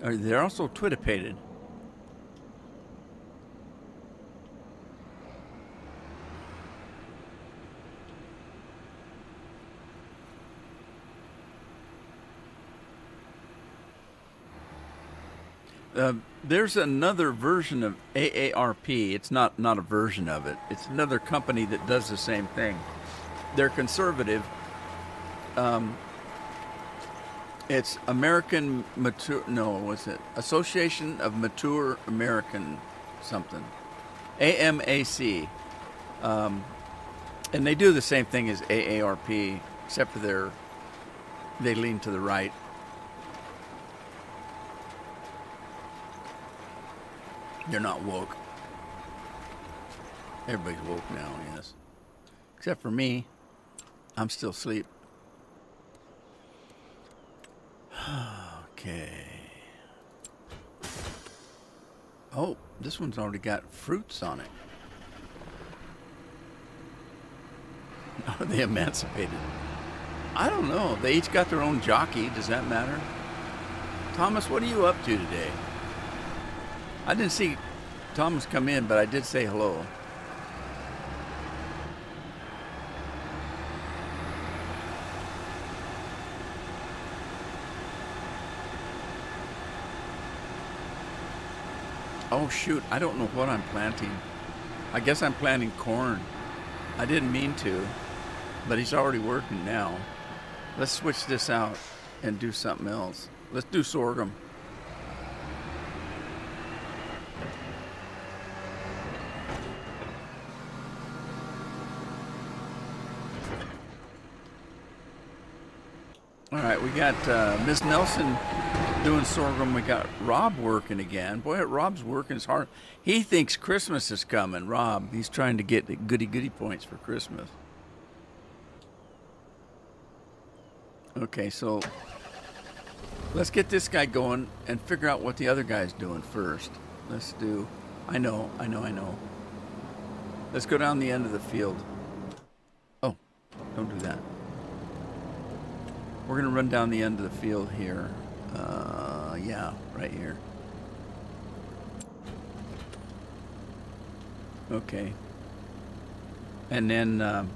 They're also twitipated. There's another version of AARP. It's not a version of it. It's another company that does the same thing. They're conservative. It's American Mature, no, what's it? Association of Mature American something. AMAC. And they do the same thing as AARP, except for they lean to the right. They're not woke. Everybody's woke now, yes. Except for me. I'm still asleep. Okay. Oh, this one's already got fruits on it. Are they emancipated? I don't know. They each got their own jockey. Does that matter? Thomas, what are you up to today? I didn't see Thomas come in, but I did say hello. Oh, shoot. I don't know what I'm planting. I guess I'm planting corn. I didn't mean to, but he's already working now. Let's switch this out and do something else. Let's do sorghum. All right, we got Miss Nelson doing sorghum. We got Rob working again. Boy, Rob's working as hard. He thinks Christmas is coming. Rob, he's trying to get the goody points for Christmas. Okay, so Let's get this guy going and figure out what the other guy's doing first. Let's do. I know. Let's go down the end of the field. Oh, don't do that. We're going to run down the end of the field here. Yeah, right here. Okay. And then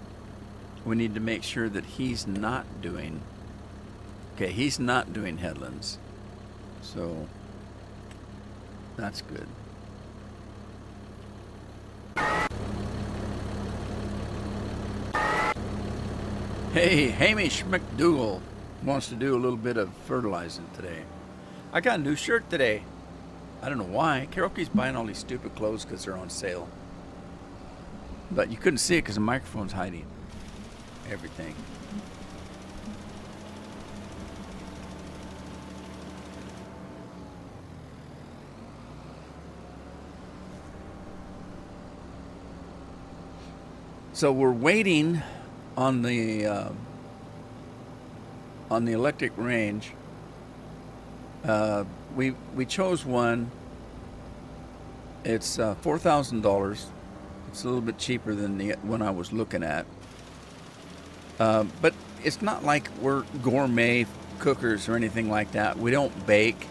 we need to make sure that he's not doing... Okay, he's not doing headlands. So that's good. Hey, Hamish McDougal wants to do a little bit of fertilizing today. I got a new shirt today. I don't know why. Carol keeps buying all these stupid clothes because they're on sale. But you couldn't see it because the microphone's hiding everything. So we're waiting on the electric range. We chose one. It's $4,000. It's a little bit cheaper than the one I was looking at. But it's not like we're gourmet cookers or anything like that. We don't bake.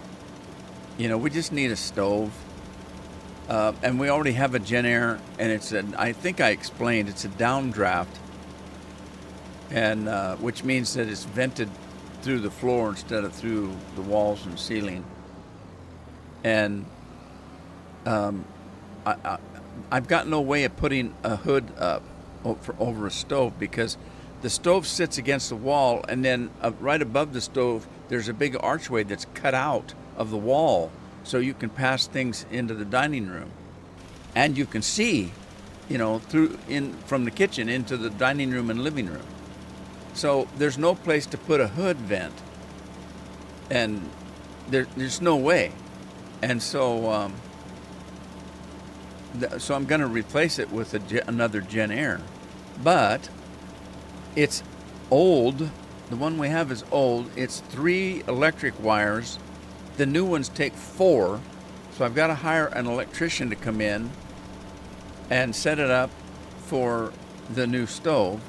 We just need a stove. And we already have a Genair, and I think I explained, it's a downdraft, and which means that it's vented through the floor instead of through the walls and ceiling. And I've got no way of putting a hood up over a stove because the stove sits against the wall, and then right above the stove there's a big archway that's cut out of the wall, so you can pass things into the dining room, and you can see, from the kitchen into the dining room and living room. So there's no place to put a hood vent, and there's no way, and so so I'm going to replace it with another Genair, but it's old. The one we have is old. It's 3 electric wires. The new ones take 4, so I've got to hire an electrician to come in and set it up for the new stove.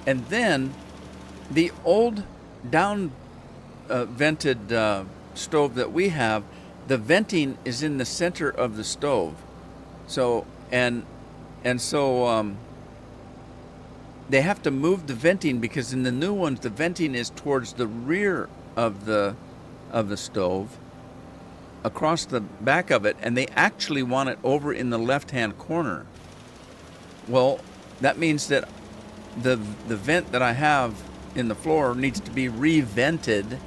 And then the old down vented stove that we have, the venting is in the center of the stove. So so they have to move the venting, because in the new ones the venting is towards the rear of the stove, across the back of it, and they actually want it over in the left-hand corner. Well, that means that the vent that I have in the floor needs to be re-vented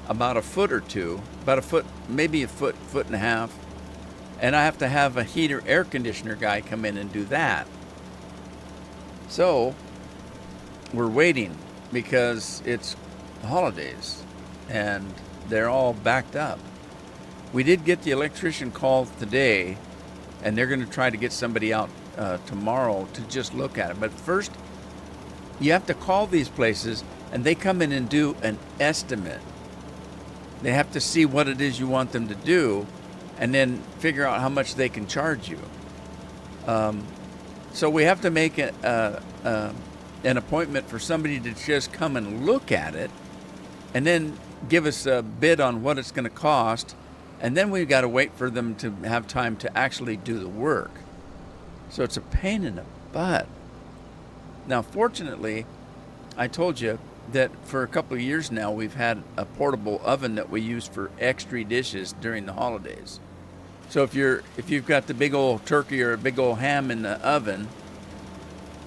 about a foot or two, about a foot, maybe a foot and a half, and I have to have a heater air conditioner guy come in and do that. So we're waiting because it's the holidays and they're all backed up. We did get the electrician called today, and they're going to try to get somebody out tomorrow to just look at it. But first, you have to call these places, and they come in and do an estimate. They have to see what it is you want them to do, and then figure out how much they can charge you. So we have to make an appointment for somebody to just come and look at it, and then give us a bid on what it's going to cost, and then we've got to wait for them to have time to actually do the work. So it's a pain in the butt. Now, fortunately, I told you that for a couple of years now we've had a portable oven that we use for extra dishes during the holidays. So if you've got the big old turkey or a big old ham in the oven,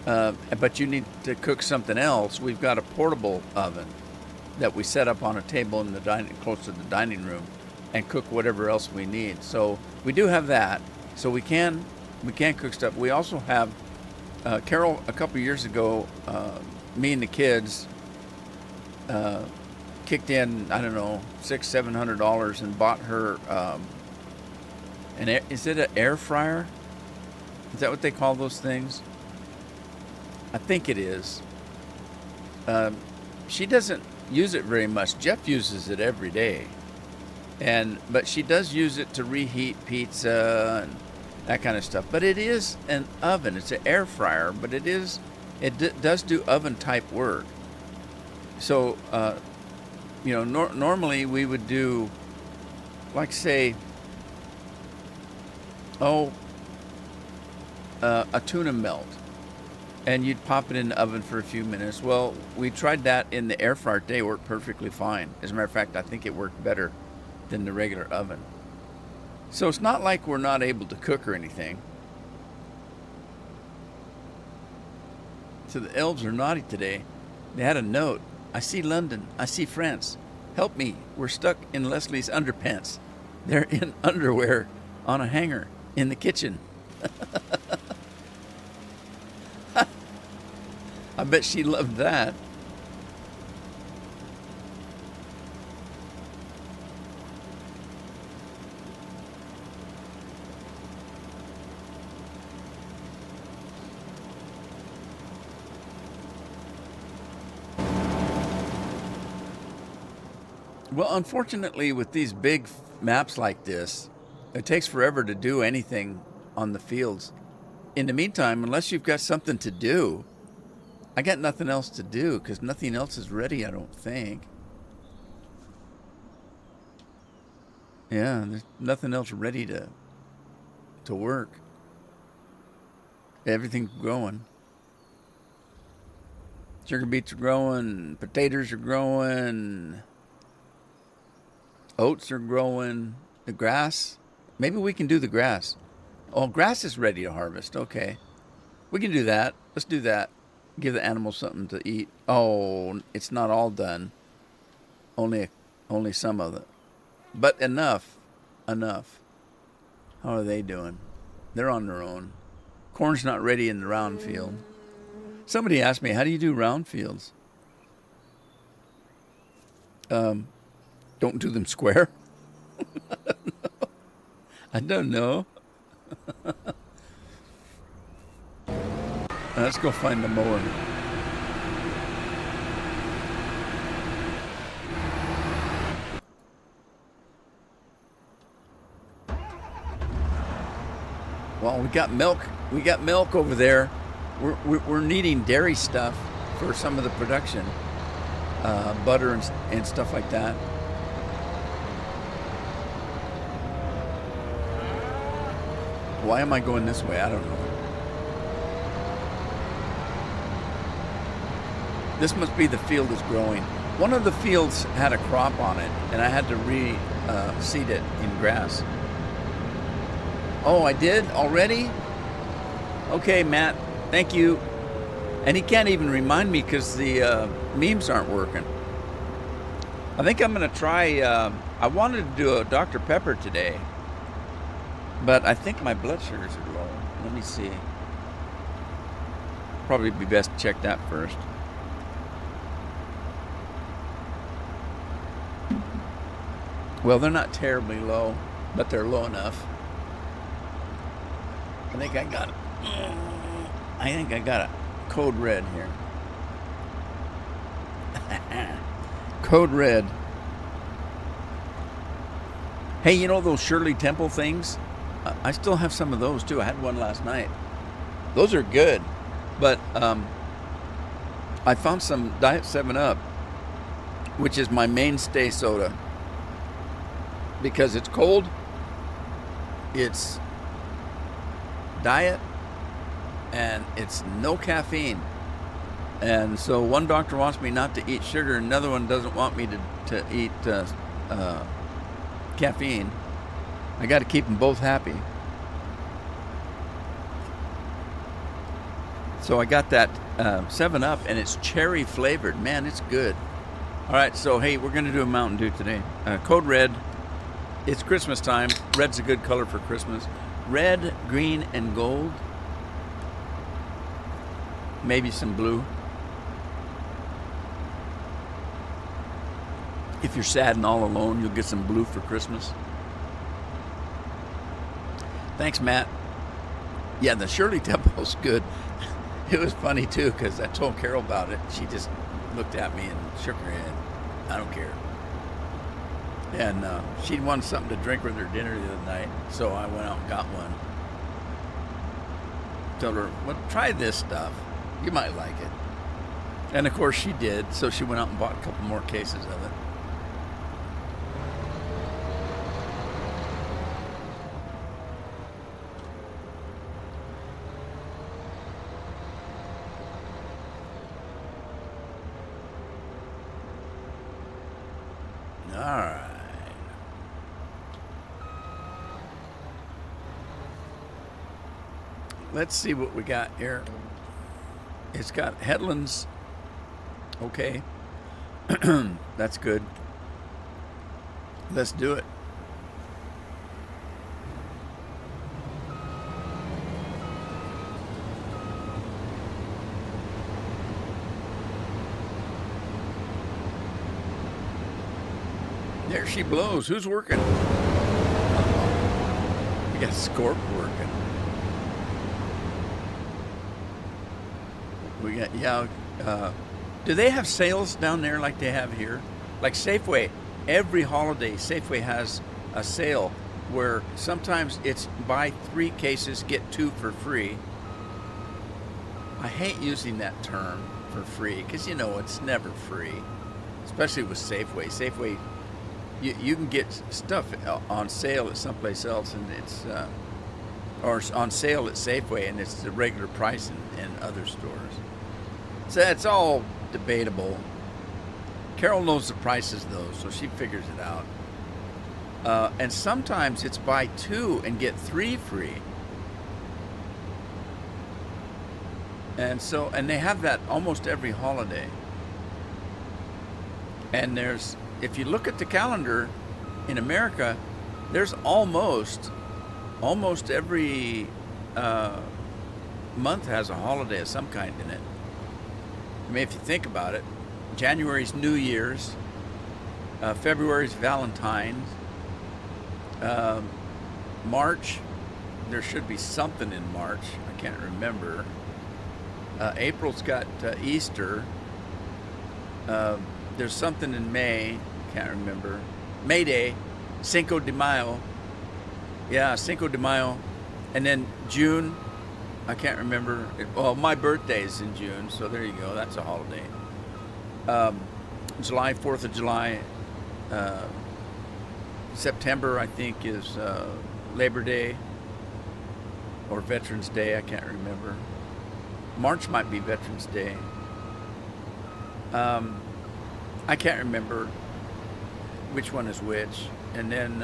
but you need to cook something else, we've got a portable oven that we set up on a table in the close to the dining room, and cook whatever else we need. So we do have that, so we can cook stuff. We also have Carol, a couple of years ago, me and the kids kicked in, I don't know, $600-700 and bought her is it an air fryer? Is that what they call those things? I think it is. She doesn't use it very much. Jeff uses it every day, but she does use it to reheat pizza and that kind of stuff. But it is an oven. It's an air fryer, but it does do oven type work. So normally we would do, like, say, a tuna melt, and you'd pop it in the oven for a few minutes. Well, we tried that in the air fryer today. It worked perfectly fine. As a matter of fact, I think it worked better than the regular oven. So it's not like we're not able to cook or anything. So the elves are naughty today. They had a note. I see London. I see France. Help me. We're stuck in Leslie's underpants. They're in underwear on a hanger in the kitchen. I bet she loved that. Well, unfortunately, with these big maps like this, it takes forever to do anything on the fields. In the meantime, unless you've got something to do, I got nothing else to do because nothing else is ready, I don't think. Yeah, there's nothing else ready to work. Everything's growing. Sugar beets are growing, potatoes are growing, oats are growing, the grass. Maybe we can do the grass. Oh, grass is ready to harvest. Okay. We can do that. Let's do that. Give the animals something to eat. Oh, it's not all done. Only some of it. But enough. Enough. How are they doing? They're on their own. Corn's not ready in the round field. Somebody asked me, how do you do round fields? Don't do them square. I don't know. Let's go find the mower. Well, we got milk. We got milk over there. We're needing dairy stuff for some of the production, butter and stuff like that. Why am I going this way? I don't know. This must be the field is growing. One of the fields had a crop on it, and I had to seed it in grass. Oh, I did already? Okay, Matt. Thank you. And he can't even remind me because the memes aren't working. I think I'm going to try. I wanted to do a Dr. Pepper today, but I think my blood sugars are low. Let me see. Probably be best to check that first. Well, they're not terribly low, but they're low enough. I think I got a code red here. Code red. Hey, you know those Shirley Temple things? I still have some of those too. I had one last night. Those are good, but I found some Diet 7-Up, which is my mainstay soda, because it's cold, it's diet, and it's no caffeine. And so one doctor wants me not to eat sugar, another one doesn't want me to eat caffeine. I got to keep them both happy. So I got that 7-Up, and it's cherry flavored. Man, it's good. All right, so hey, we're going to do a Mountain Dew today. Code red. It's Christmas time. Red's a good color for Christmas. Red, green, and gold. Maybe some blue. If you're sad and all alone, you'll get some blue for Christmas. Thanks, Matt. Yeah, the Shirley Temple's good. It was funny, too, because I told Carol about it. She just looked at me and shook her head. I don't care. And she wanted something to drink with her dinner the other night, so I went out and got one. Told her, well, try this stuff. You might like it. And of course she did, so she went out and bought a couple more cases of it. All right. Let's see what we got here. It's got headlands. Okay. That's good. Let's do it. There she blows. Who's working? We got Scorp working. We got, yeah. Do they have sales down there like they have here? Like Safeway, every holiday, Safeway has a sale where sometimes it's buy 3 cases, get 2 for free. I hate using that term for free because, you know, it's never free, especially with Safeway. Safeway, you can get stuff on sale at someplace else, and it's or on sale at Safeway, and it's the regular price in other stores. So it's all debatable. Carol knows the prices though, so she figures it out. And sometimes it's buy 2 and get 3 free. And they have that almost every holiday. And if you look at the calendar in America, there's almost every month has a holiday of some kind in it. I mean, if you think about it, January's New Year's, February's Valentine's, March, there should be something in March. I can't remember. April's got Easter. There's something in May. Can't remember. May Day, Cinco de Mayo. Yeah, Cinco de Mayo. And then June, I can't remember. Well, my birthday's in June, so there you go. That's a holiday. July, 4th of July. September, I think, is Labor Day or Veterans Day. I can't remember. March might be Veterans Day. I can't remember which one is which. And then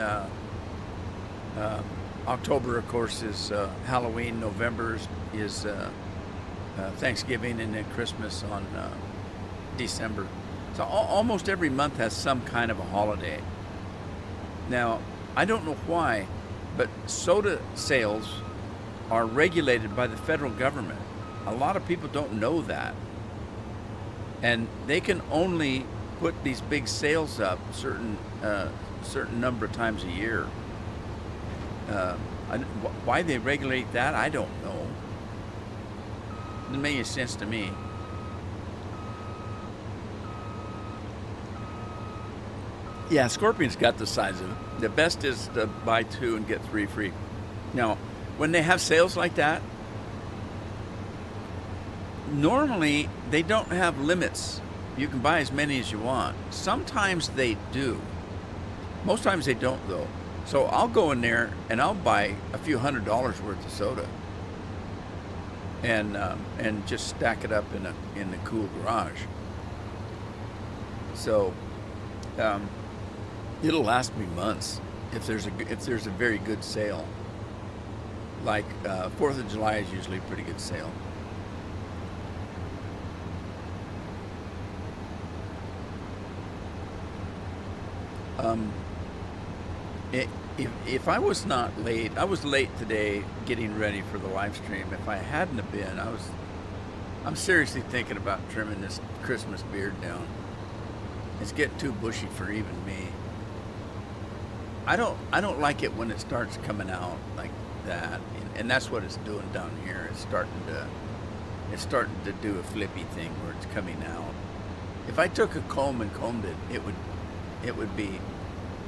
October, of course, is Halloween. November is Thanksgiving, and then Christmas on December. So almost every month has some kind of a holiday. Now, I don't know why, but soda sales are regulated by the federal government. A lot of people don't know that. And they can only put these big sales up certain number of times a year. Why they regulate that, I don't know. It doesn't make any sense to me. Yeah, Scorpion's got the size of it. The best is to buy 2 and get 3 free. Now, when they have sales like that, normally they don't have limits. You can buy as many as you want. Sometimes they do. Most times they don't, though. So I'll go in there and I'll buy a few $100s worth of soda, and just stack it up in the cool garage. So it'll last me months if there's a very good sale. Like 4th of July is usually a pretty good sale. If I was not late, I was late today getting ready for the live stream. If I hadn't have been, I'm seriously thinking about trimming this Christmas beard down. It's getting too bushy for even me. I don't like it when it starts coming out like that, and that's what it's doing down here. It's starting to do a flippy thing where it's coming out. If I took a comb and combed it, it would be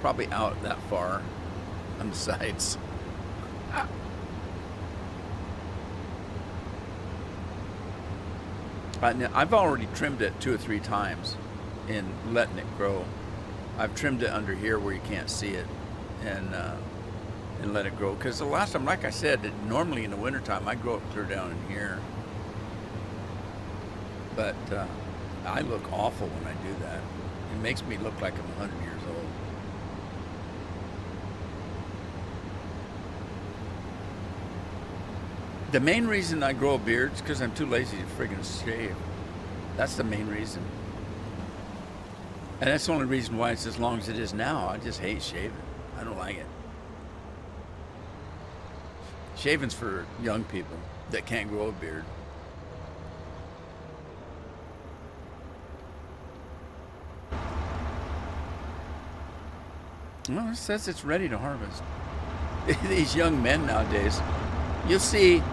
probably out that far on the sides. I've already trimmed it 2 or 3 times in letting it grow. I've trimmed it under here where you can't see it, and let it grow. Because the last time, like I said, normally in the wintertime I grow it clear down in here. But I look awful when I do that. It makes me look like I'm 100 years old. The main reason I grow a beard is because I'm too lazy to friggin' shave. That's the main reason. And that's the only reason why it's as long as it is now. I just hate shaving. I don't like it. Shaving's for young people that can't grow a beard. Well, it says it's ready to harvest. These young men nowadays, you'll see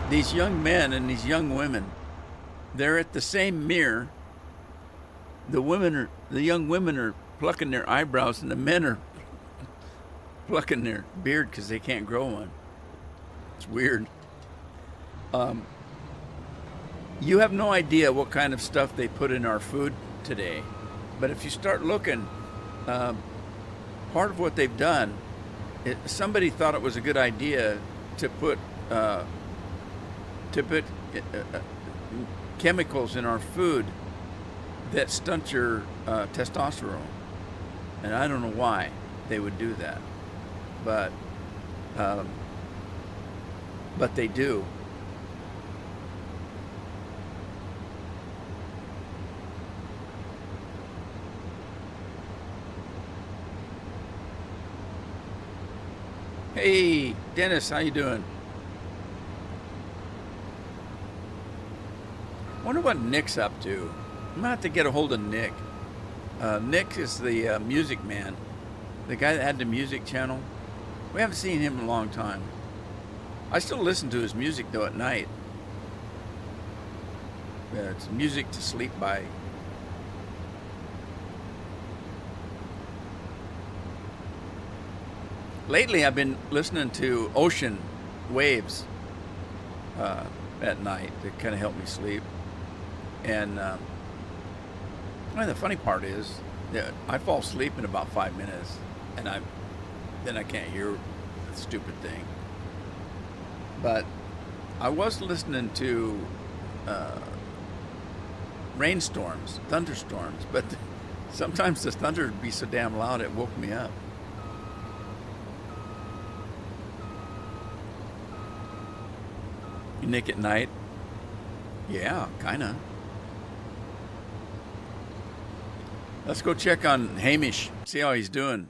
these young men and these young women, they're at the same mirror. The young women are plucking their eyebrows, and the men are plucking their beard because they can't grow one. It's weird. You have no idea what kind of stuff they put in our food today, but if you start looking, part of what they've done, somebody thought it was a good idea to put chemicals in our food that stunt your testosterone, and I don't know why they would do that, but they do. Hey, Dennis, how you doing? Wonder what Nick's up to. I'm gonna have to get a hold of Nick. Nick is the music man, the guy that had the music channel. We haven't seen him in a long time. I still listen to his music though at night. It's music to sleep by. Lately, I've been listening to ocean waves at night to kind of help me sleep. And the funny part is that I fall asleep in about 5 minutes, and then I can't hear the stupid thing. But I was listening to rainstorms, thunderstorms, but sometimes the thunder would be so damn loud it woke me up. You Nick at night? Yeah, kinda. Let's go check on Hamish, see how he's doing.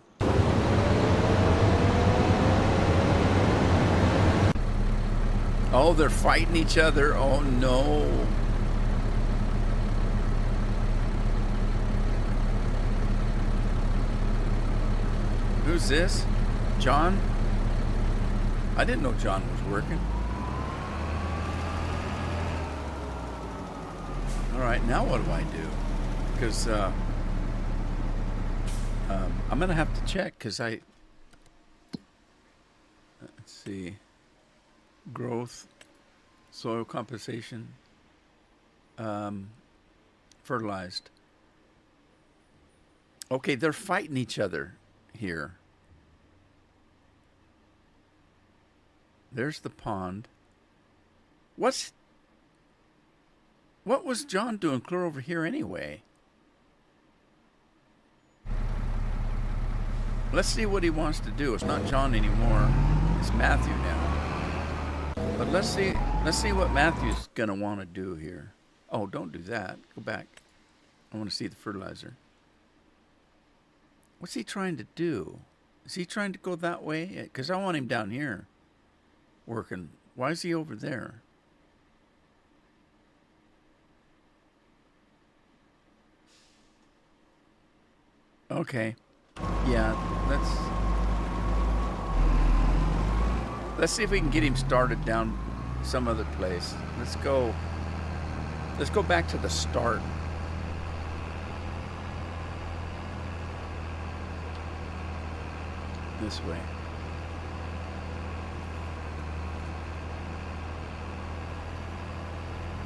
Oh, they're fighting each other. Oh no. Who's this? John? I didn't know John was working. All right, now what do I do? Because I'm gonna have to check because let's see, growth, soil compensation, fertilized. Okay, they're fighting each other here. There's the pond. What was John doing clear over here anyway? Let's see what he wants to do. It's not John anymore. It's Matthew now. But let's see what Matthew's gonna want to do here. Oh, don't do that. Go back. I want to see the fertilizer. What's he trying to do? Is he trying to go that way? Because I want him down here working. Why is he over there? Okay. Yeah, let's see if we can get him started down some other place. Let's go back to the start. this way.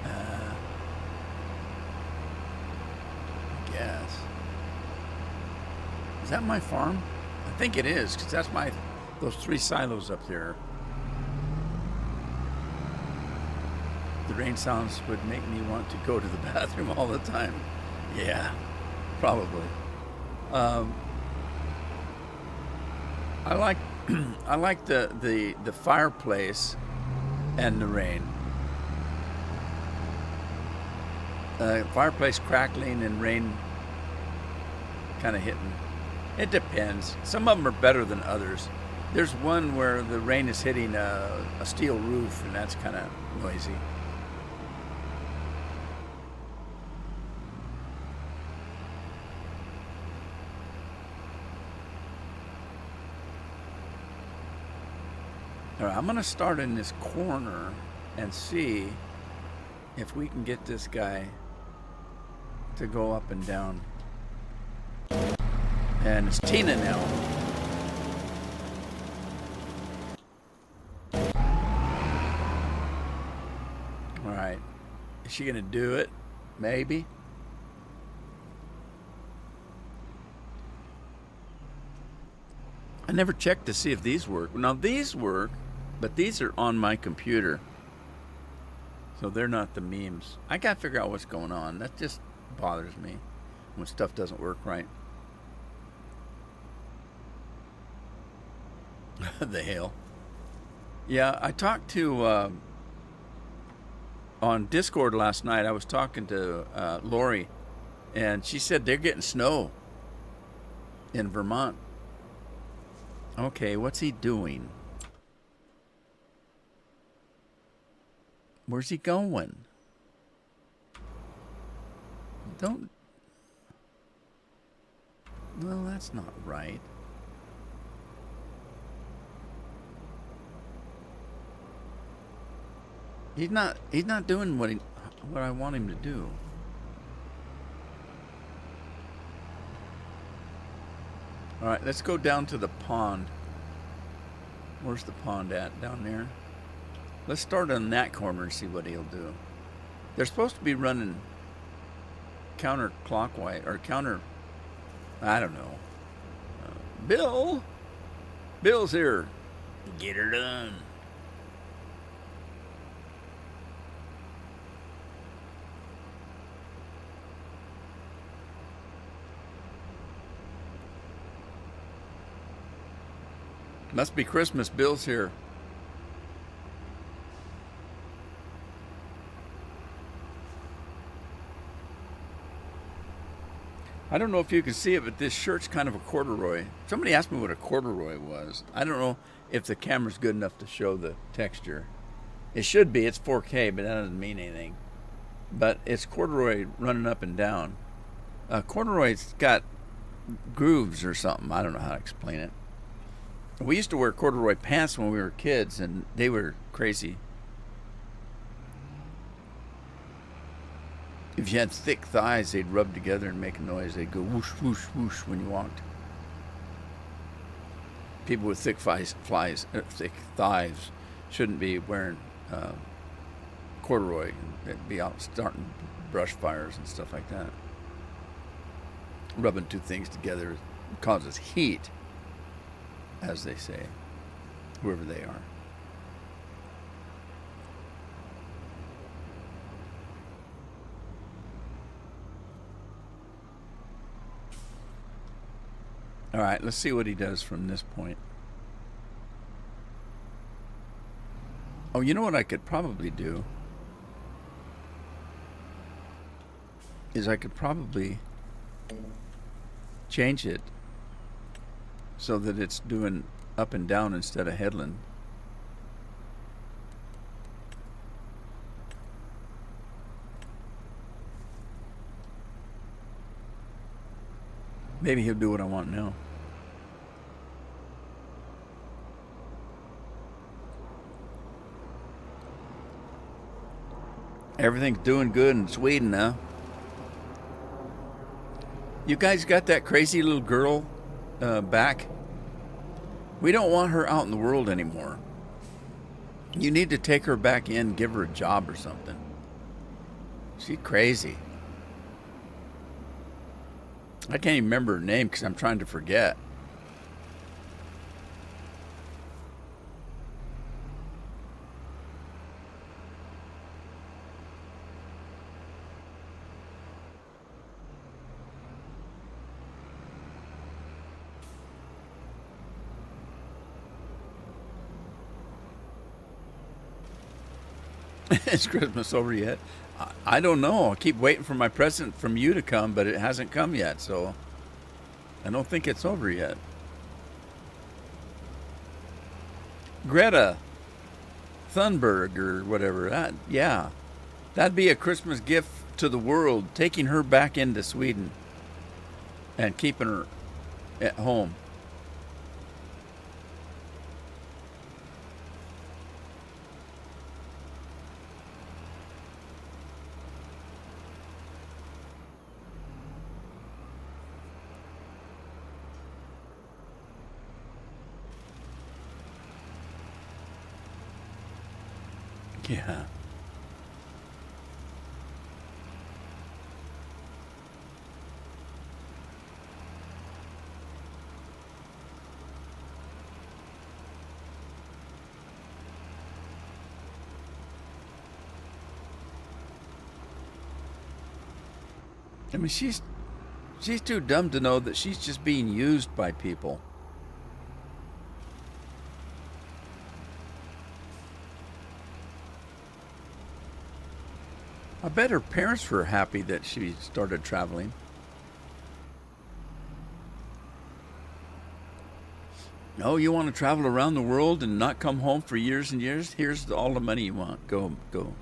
I guess. Is that my farm? I think it is, because that's those 3 silos up there. The rain sounds would make me want to go to the bathroom all the time. Yeah, probably. I like I like the fireplace and the rain. Fireplace crackling and rain kind of hitting. It depends. Some of them are better than others. There's one where the rain is hitting a steel roof, and that's kind of noisy. All right, I'm going to start in this corner and see if we can get this guy to go up and down. And it's Tina now. All right. Is she going to do it? Maybe. I never checked to see if these work. Now, these work, but these are on my computer. So they're not the memes. I got to figure out what's going on. That just bothers me when stuff doesn't work right. The hail. Yeah, I talked to on Discord last night. I was talking to Lori, and she said they're getting snow in Vermont. Okay, what's he doing? Where's he going? Don't. Well, that's not right. He's not doing what I want him to do. All right, let's go down to the pond. Where's the pond at? Down there? Let's start on that corner and see what he'll do. They're supposed to be running counterclockwise or counter. I don't know. Bill's here. Get her done. Must be Christmas. Bill's here. I don't know if you can see it, but this shirt's kind of a corduroy. Somebody asked me what a corduroy was. I don't know if the camera's good enough to show the texture. It should be. It's 4K, but that doesn't mean anything. But it's corduroy running up and down. Corduroy's got grooves or something. I don't know how to explain it. We used to wear corduroy pants when we were kids, and they were crazy. If you had thick thighs, they'd rub together and make a noise. They'd go whoosh, whoosh, whoosh when you walked. People with thick thighs shouldn't be wearing corduroy. They'd be out starting brush fires and stuff like that. Rubbing two things together causes heat, as they say, whoever they are. All right, let's see what he does from this point. Oh, you know what I could probably do? Is I could probably change it so that it's doing up and down instead of headland. Maybe he'll do what I want now. Everything's doing good in Sweden now. You guys got that crazy little girl back? We don't want her out in the world anymore. You need to take her back in, give her a job or something. She's crazy. I can't even remember her name because I'm trying to forget. Is Christmas over yet? I don't know. I keep waiting for my present from you to come, but it hasn't come yet, so I don't think it's over yet. Greta Thunberg or whatever. Yeah, that'd be a Christmas gift to the world, taking her back into Sweden and keeping her at home. Yeah. I mean, she's too dumb to know that she's just being used by people. I bet her parents were happy that she started traveling. Oh, you want to travel around the world and not come home for years and years? Here's all the money you want. Go, go.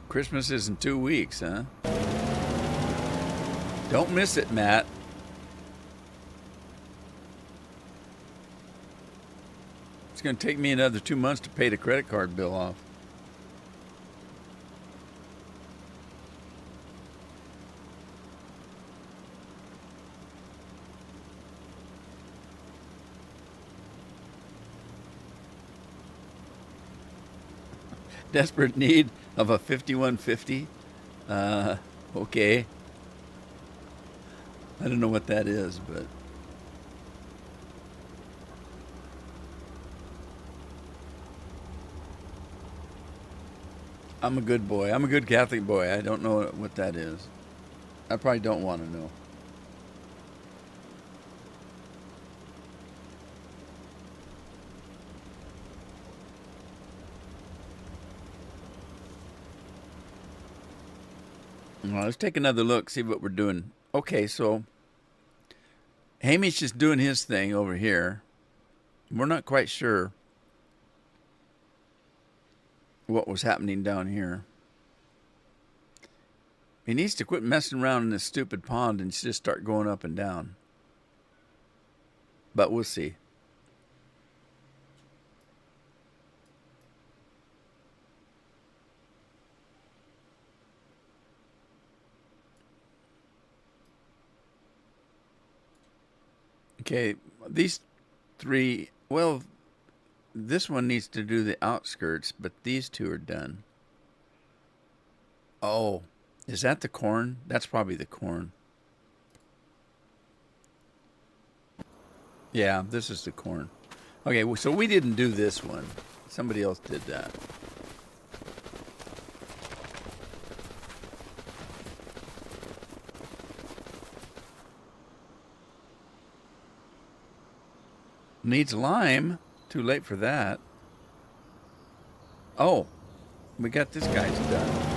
Christmas is in 2 weeks, huh? Don't miss it, Matt. It's going to take me another 2 months to pay the credit card bill off. Desperate need of a 5150. Okay. I don't know what that is, but I'm a good boy. I'm a good Catholic boy. I don't know what that is. I probably don't want to know. Well, let's take another look, see what we're doing. Okay, so Hamish is doing his thing over here. We're not quite sure what was happening down here. He needs to quit messing around in this stupid pond and just start going up and down. But we'll see. Okay, these three, well, this one needs to do the outskirts, but these two are done. Oh, is that the corn? That's probably the corn. Yeah, this is the corn. Okay, so we didn't do this one. Somebody else did that. Needs lime. Too late for that. Oh, we got this guy's done.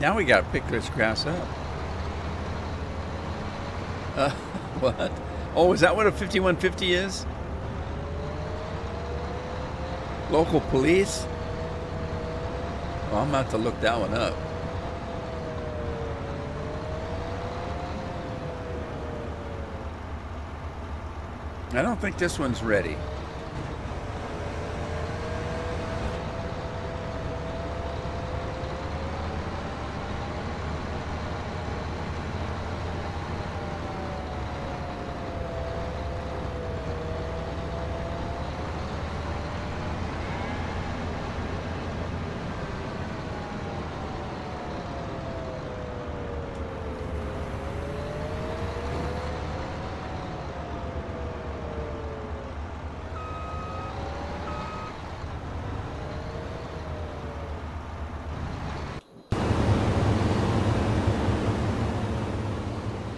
Now we got to pick this grass up. What? Oh, is that what a 5150 is? Local police? Well, I'm going to have to look that one up. I don't think this one's ready.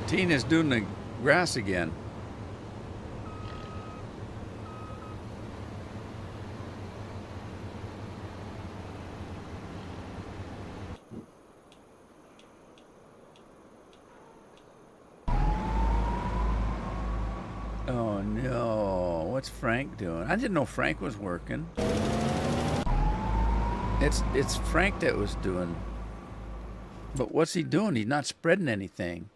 Tina's doing the grass again. Oh no, what's Frank doing? I didn't know Frank was working. It's Frank that was doing. But what's he doing? He's not spreading anything.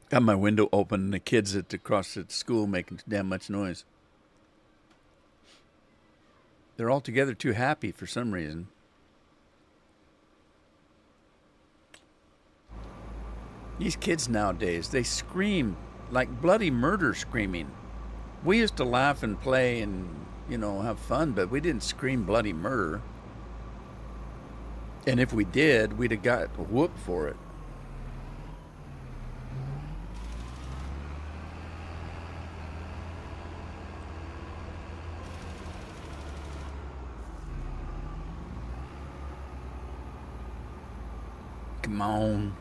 Got my window open and the kids across at school making damn much noise. They're all together too happy for some reason. These kids nowadays, they scream like bloody murder screaming. We used to laugh and play and, have fun, but we didn't scream bloody murder. And if we did, we'd have got whooped for it. Come on.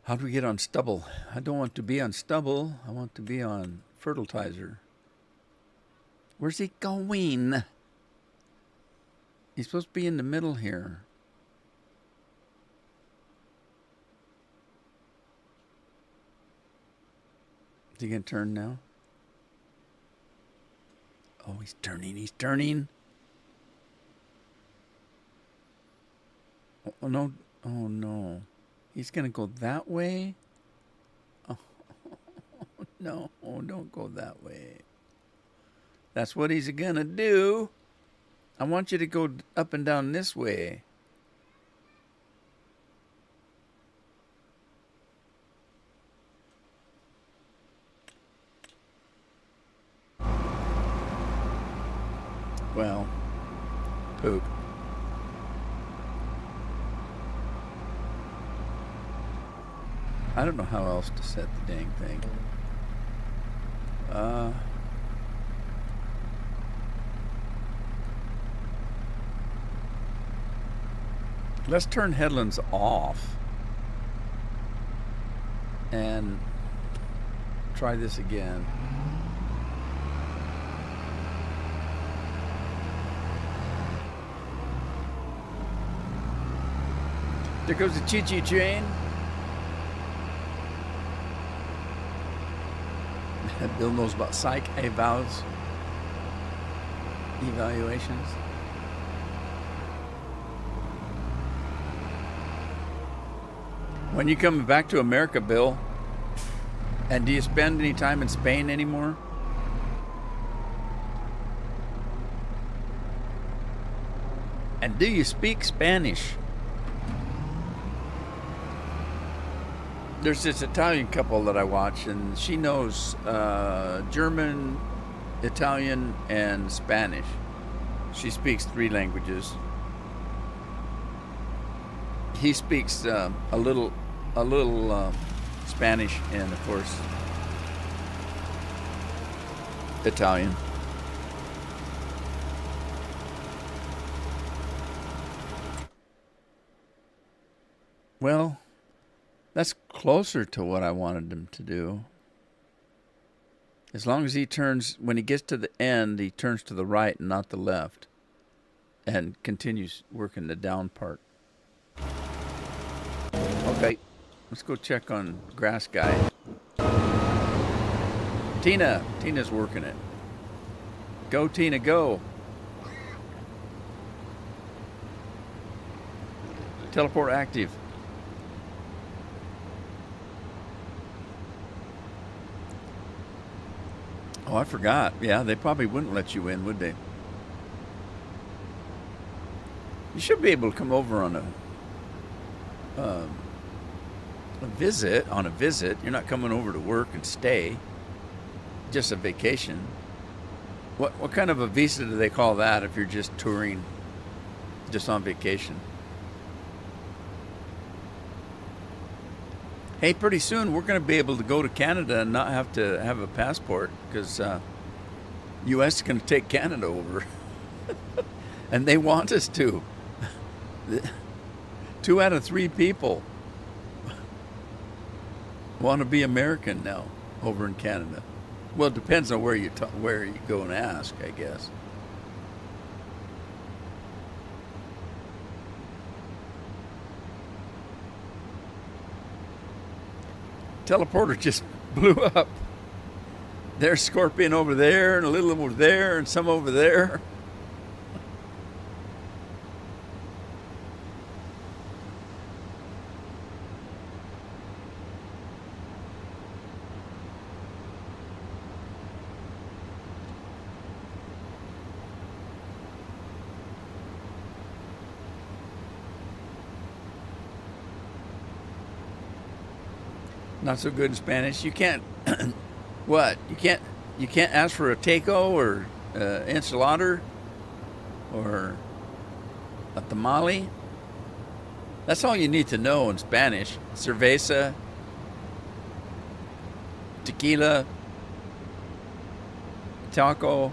How do we get on stubble? I don't want to be on stubble. I want to be on fertilizer. Where's he going? He's supposed to be in the middle here. Is he going to turn now? Oh, he's turning. Oh, no. Oh, no. He's going to go that way? Oh, no. Oh, don't go that way. That's what he's going to do. I want you to go up and down this way. Well, poop. I don't know how else to set the dang thing. Let's turn headlands off and try this again. There goes the choo-choo train. Bill knows about psych evaluations. When you coming back to America, Bill? And do you spend any time in Spain anymore? And do you speak Spanish? There's this Italian couple that I watch, and she knows German, Italian, and Spanish. She speaks 3 languages. He speaks a little Spanish and, of course, Italian. Well, closer to what I wanted him to do. As long as he turns, when he gets to the end, he turns to the right and not the left. And continues working the down part. Okay, let's go check on Grass Guy. Tina's working it. Go, Tina, go. Teleport active. Oh, I forgot. Yeah, they probably wouldn't let you in, would they? You should be able to come over on a visit. On a visit, you're not coming over to work and stay. Just a vacation. What kind of a visa do they call that if you're just touring, just on vacation? Hey, pretty soon we're going to be able to go to Canada and not have to have a passport because U.S. is going to take Canada over. And they want us to. 2 out of 3 people want to be American now over in Canada. Well, it depends on where you go and ask, I guess. Teleporter just blew up. There's Scorpion over there, and a little over there, and some over there. Not so good in Spanish. You can't. What? You can't ask for a taco or enchilada or a tamale. That's all you need to know in Spanish. Cerveza, tequila, taco,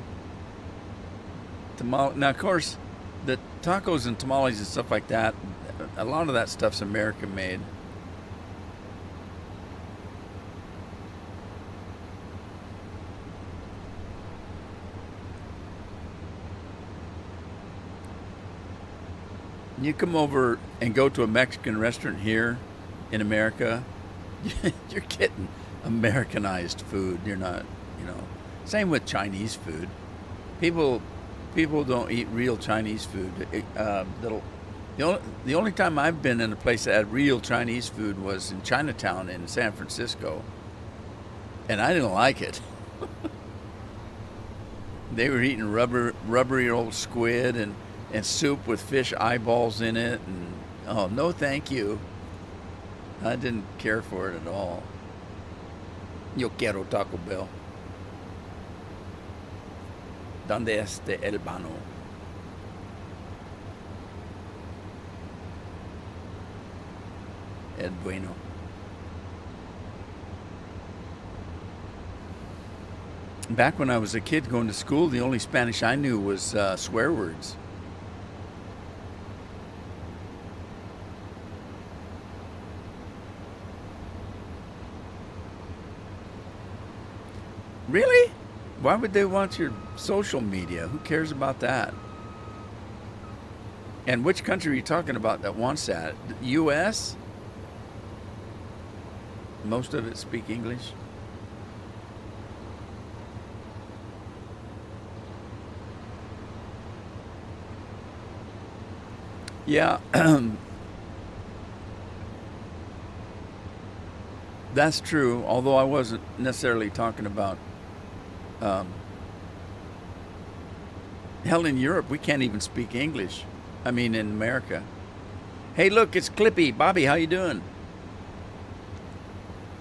tamale. Now, of course, the tacos and tamales and stuff like that, a lot of that stuff's American made. You come over and go to a Mexican restaurant here in America, you're getting Americanized food. You're not, Same with Chinese food. People don't eat real Chinese food. The only time I've been in a place that had real Chinese food was in Chinatown in San Francisco, and I didn't like it. They were eating rubbery old squid and soup with fish eyeballs in it, and oh, no thank you. I didn't care for it at all. Yo quiero Taco Bell. ¿Dónde está el vano? El bueno. Back when I was a kid going to school, the only Spanish I knew was swear words. Really? Why would they want your social media? Who cares about that? And which country are you talking about that wants that? The U.S.? Most of it speak English. Yeah. That's true, although I wasn't necessarily talking about hell, in Europe, we can't even speak English. I mean, in America. Hey, look, it's Clippy. Bobby, how you doing?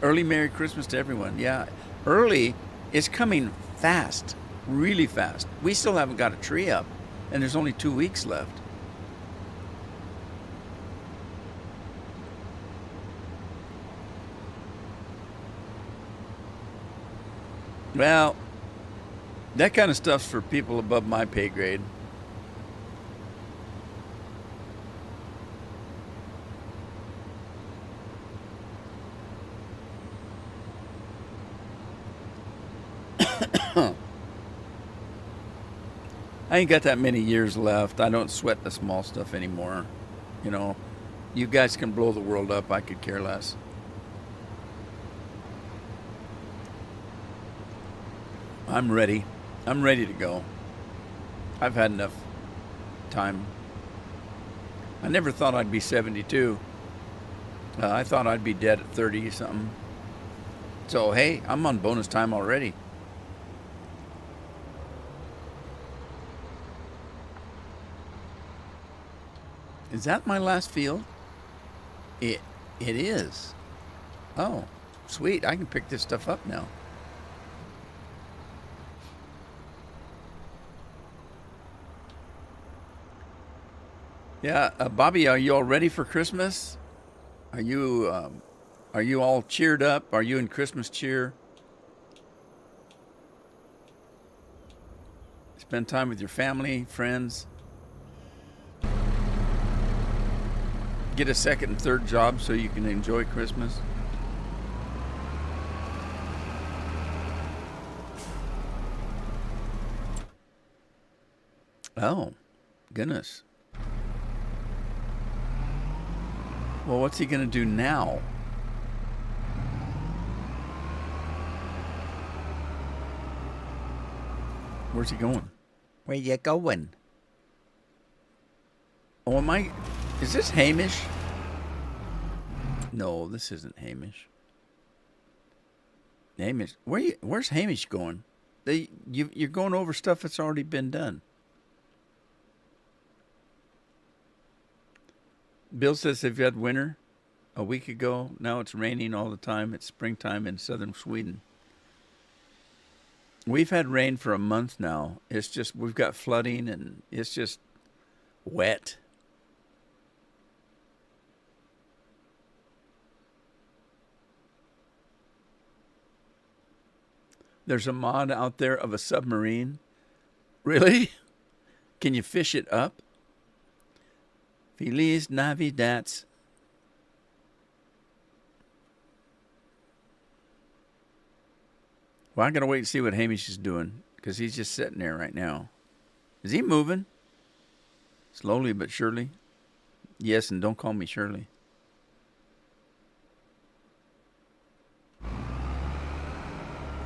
Early Merry Christmas to everyone. Yeah, early is coming fast, really fast. We still haven't got a tree up, and there's only 2 weeks left. Well, that kind of stuff's for people above my pay grade. I ain't got that many years left. I don't sweat the small stuff anymore. You know, you guys can blow the world up. I could care less. I'm ready. I'm ready to go. I've had enough time. I never thought I'd be 72. I thought I'd be dead at 30 something. So, hey, I'm on bonus time already. Is that my last field? It is. Oh, sweet. I can pick this stuff up now. Yeah, Bobby, are you all ready for Christmas? Are you are you all cheered up? Are you in Christmas cheer? Spend time with your family, friends. Get a second and third job so you can enjoy Christmas. Oh, goodness. Well, what's he going to do now? Where's he going? Where you going? Oh, am I? Is this Hamish? No, this isn't Hamish. Hamish, where's Hamish going? You're going over stuff that's already been done. Bill says they've had winter a week ago. Now it's raining all the time. It's springtime in southern Sweden. We've had rain for a month now. It's just, we've got flooding and it's just wet. There's a mod out there of a submarine. Really? Can you fish it up? Feliz Navidad. Well, I'm going to wait and see what Hamish is doing because he's just sitting there right now. Is he moving? Slowly but surely. Yes, and don't call me Shirley.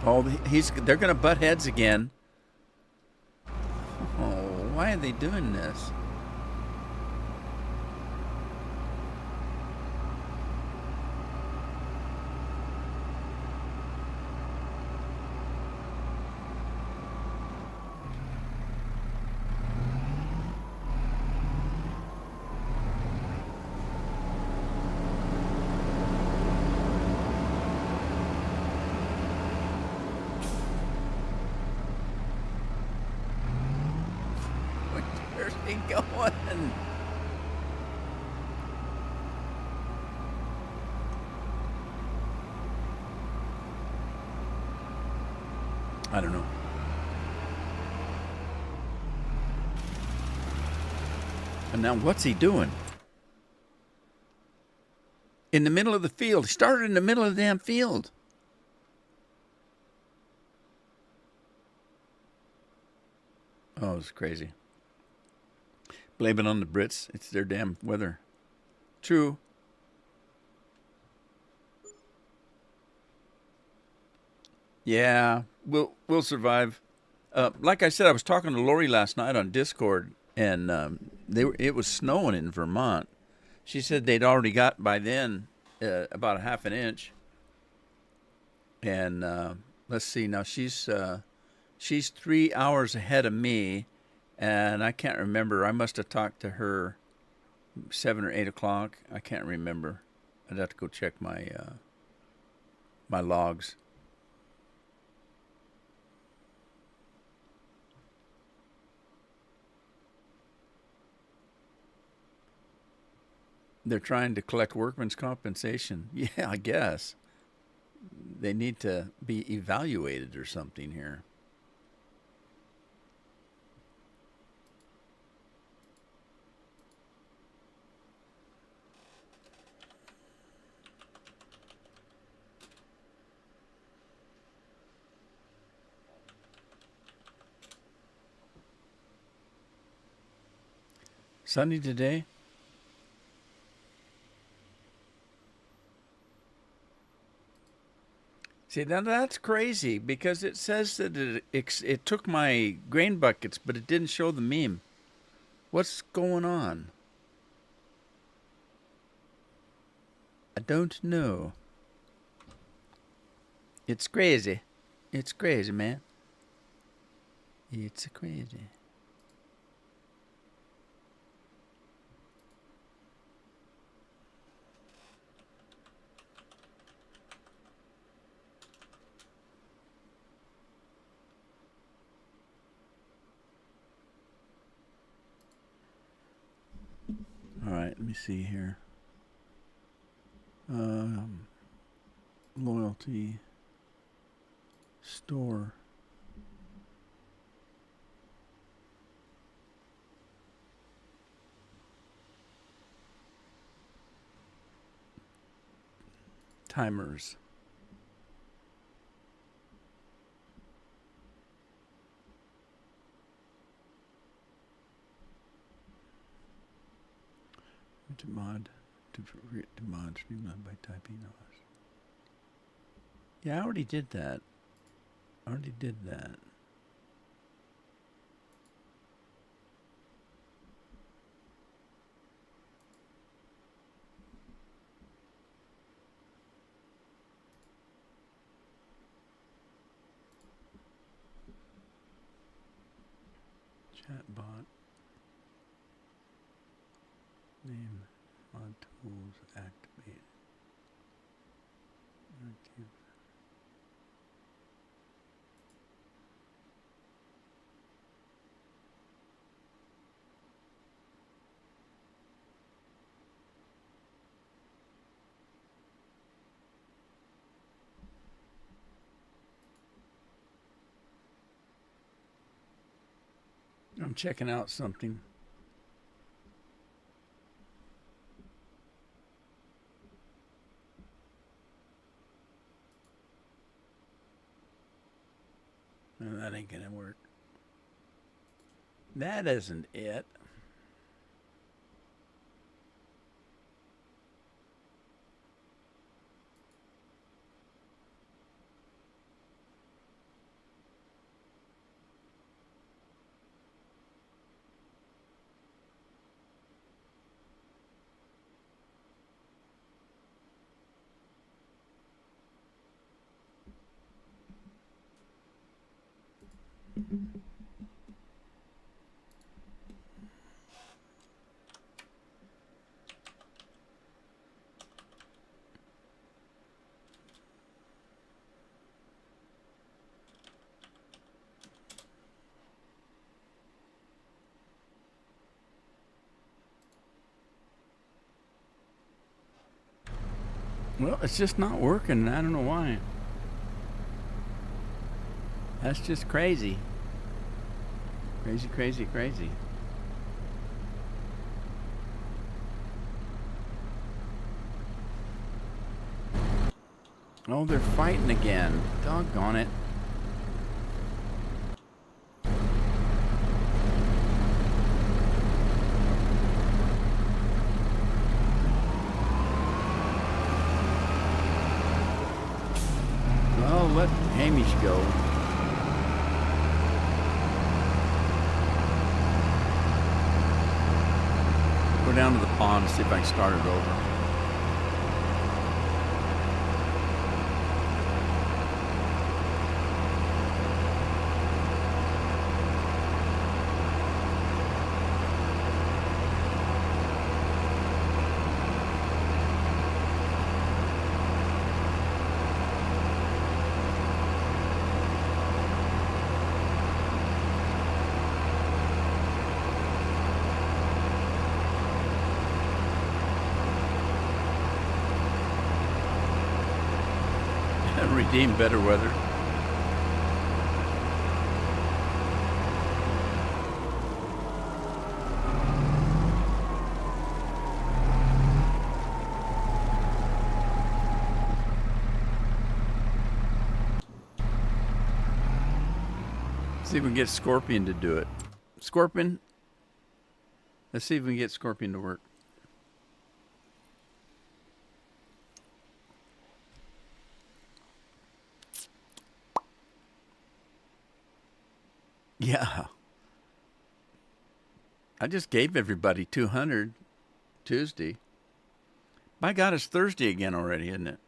Oh, they're going to butt heads again. Oh, why are they doing this? Where's he going? I don't know. And now what's he doing? In the middle of the field. He started in the middle of the damn field. Oh, it's crazy. Blame it on the Brits. It's their damn weather. True. Yeah, we'll survive. Like I said, I was talking to Lori last night on Discord, and it was snowing in Vermont. She said they'd already got by then about a half an inch. And let's see, now she's 3 hours ahead of me, and I can't remember. I must have talked to her 7 or 8 o'clock. I can't remember. I'd have to go check my logs. They're trying to collect workman's compensation. Yeah, I guess. They need to be evaluated or something here. Sunny today? See, now that's crazy because it says that it took my grain buckets, but it didn't show the meme. What's going on? I don't know. It's crazy. It's crazy, man. It's crazy. All right, let me see here. Loyalty store. Timers. To mod streamline by typing Oz. Yeah, I already did that. Chatbot. Name. Mod tools activate. Active. I'm checking out something. No, that ain't gonna work. That isn't it. Well, it's just not working. I don't know why. That's just crazy. Crazy, crazy, crazy. Oh, they're fighting again. Doggone it. Well, let Hamish go. Go down to the pond and see if I can start it over. Redeem better weather. See if we can get Scorpion to do it. Scorpion, Let's see if we can get Scorpion to work. Yeah. I just gave everybody 200 Tuesday. By God, it's Thursday again already, isn't it?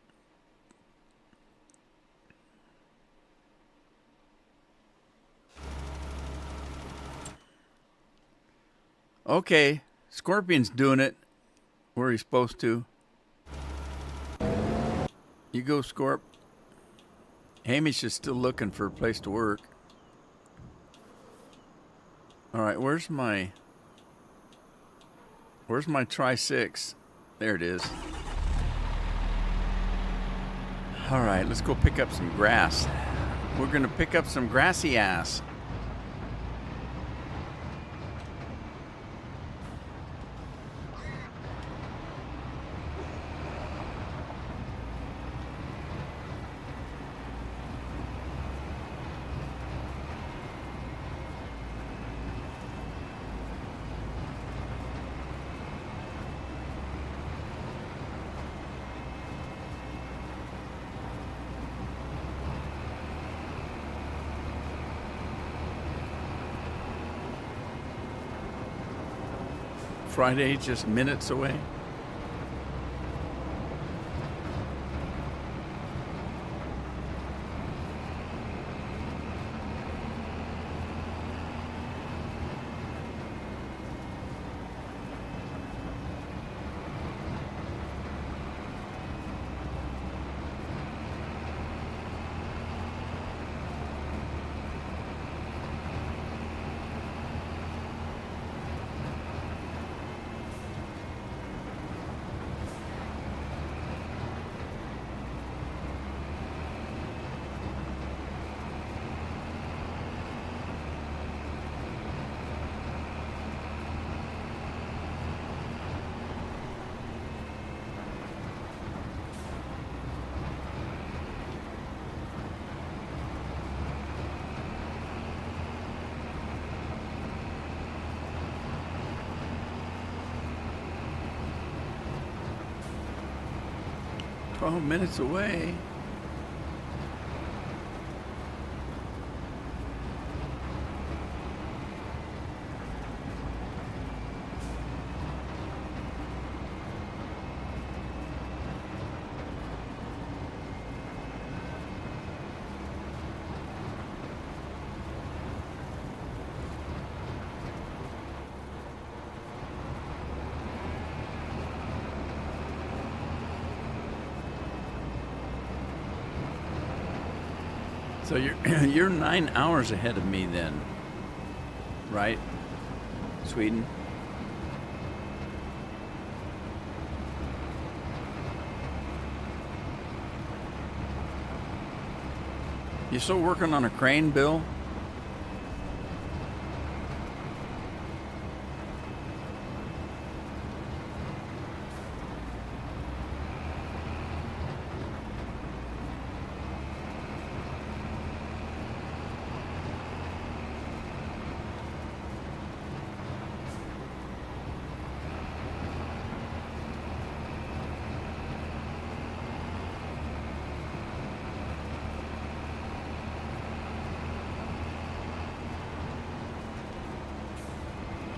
Okay, Scorpion's doing it where he's supposed to. You go, Scorp. Hamish is still looking for a place to work. All right, where's my Tri-6? There it is. All right, let's go pick up some grass. We're going to pick up some grassy ass. Friday, just minutes away. Minutes away. So you're 9 hours ahead of me then, right? Sweden. You still working on a crane, Bill?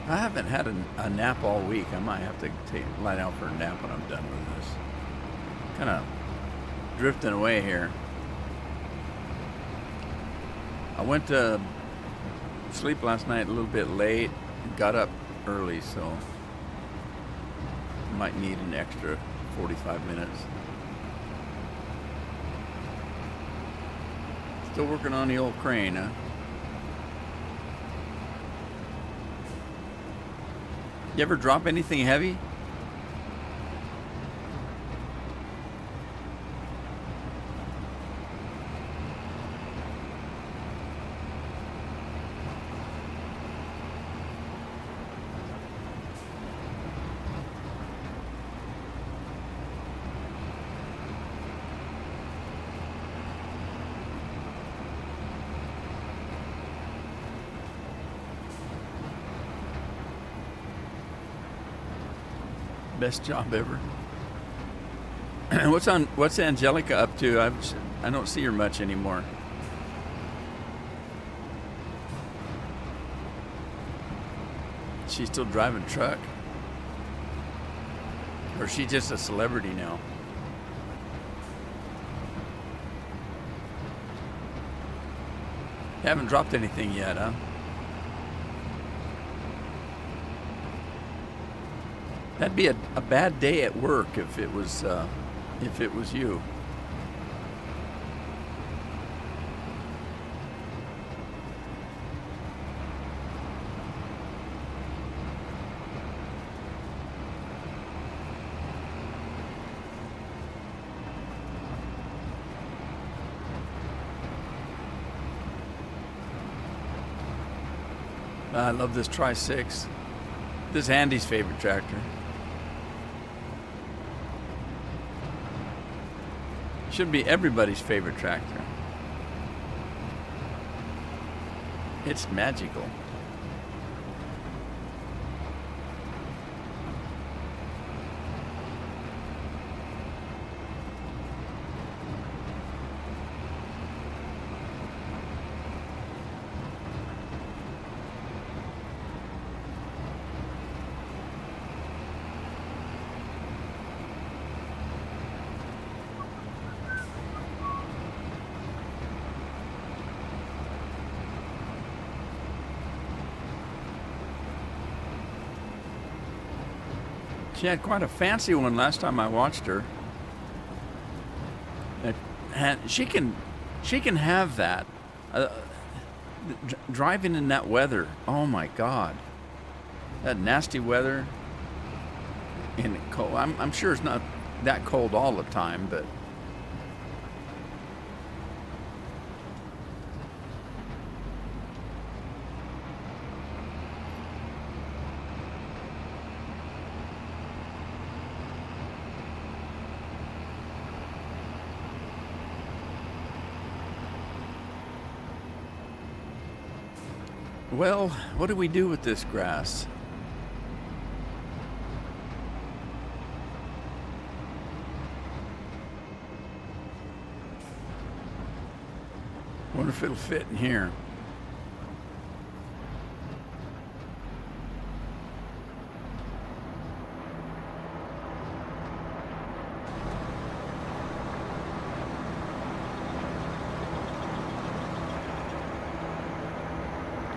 I haven't had a nap all week. I might have to lie down for a nap when I'm done with this. Kind of drifting away here. I went to sleep last night a little bit late. Got up early, so might need an extra 45 minutes. Still working on the old crane, huh? You ever drop anything heavy? Best job ever. What's Angelica up to? I don't see her much anymore. She's still driving a truck? Or is she just a celebrity now? Haven't dropped anything yet, huh? That'd be a bad day at work if it was you. I love this Tri-6. This is Andy's favorite tractor. Should be everybody's favorite tractor. It's magical. She had quite a fancy one last time I watched her. And she can have that. Driving in that weather, oh my God, that nasty weather. And cold. I'm sure it's not that cold all the time, but well, what do we do with this grass? Wonder if it'll fit in here.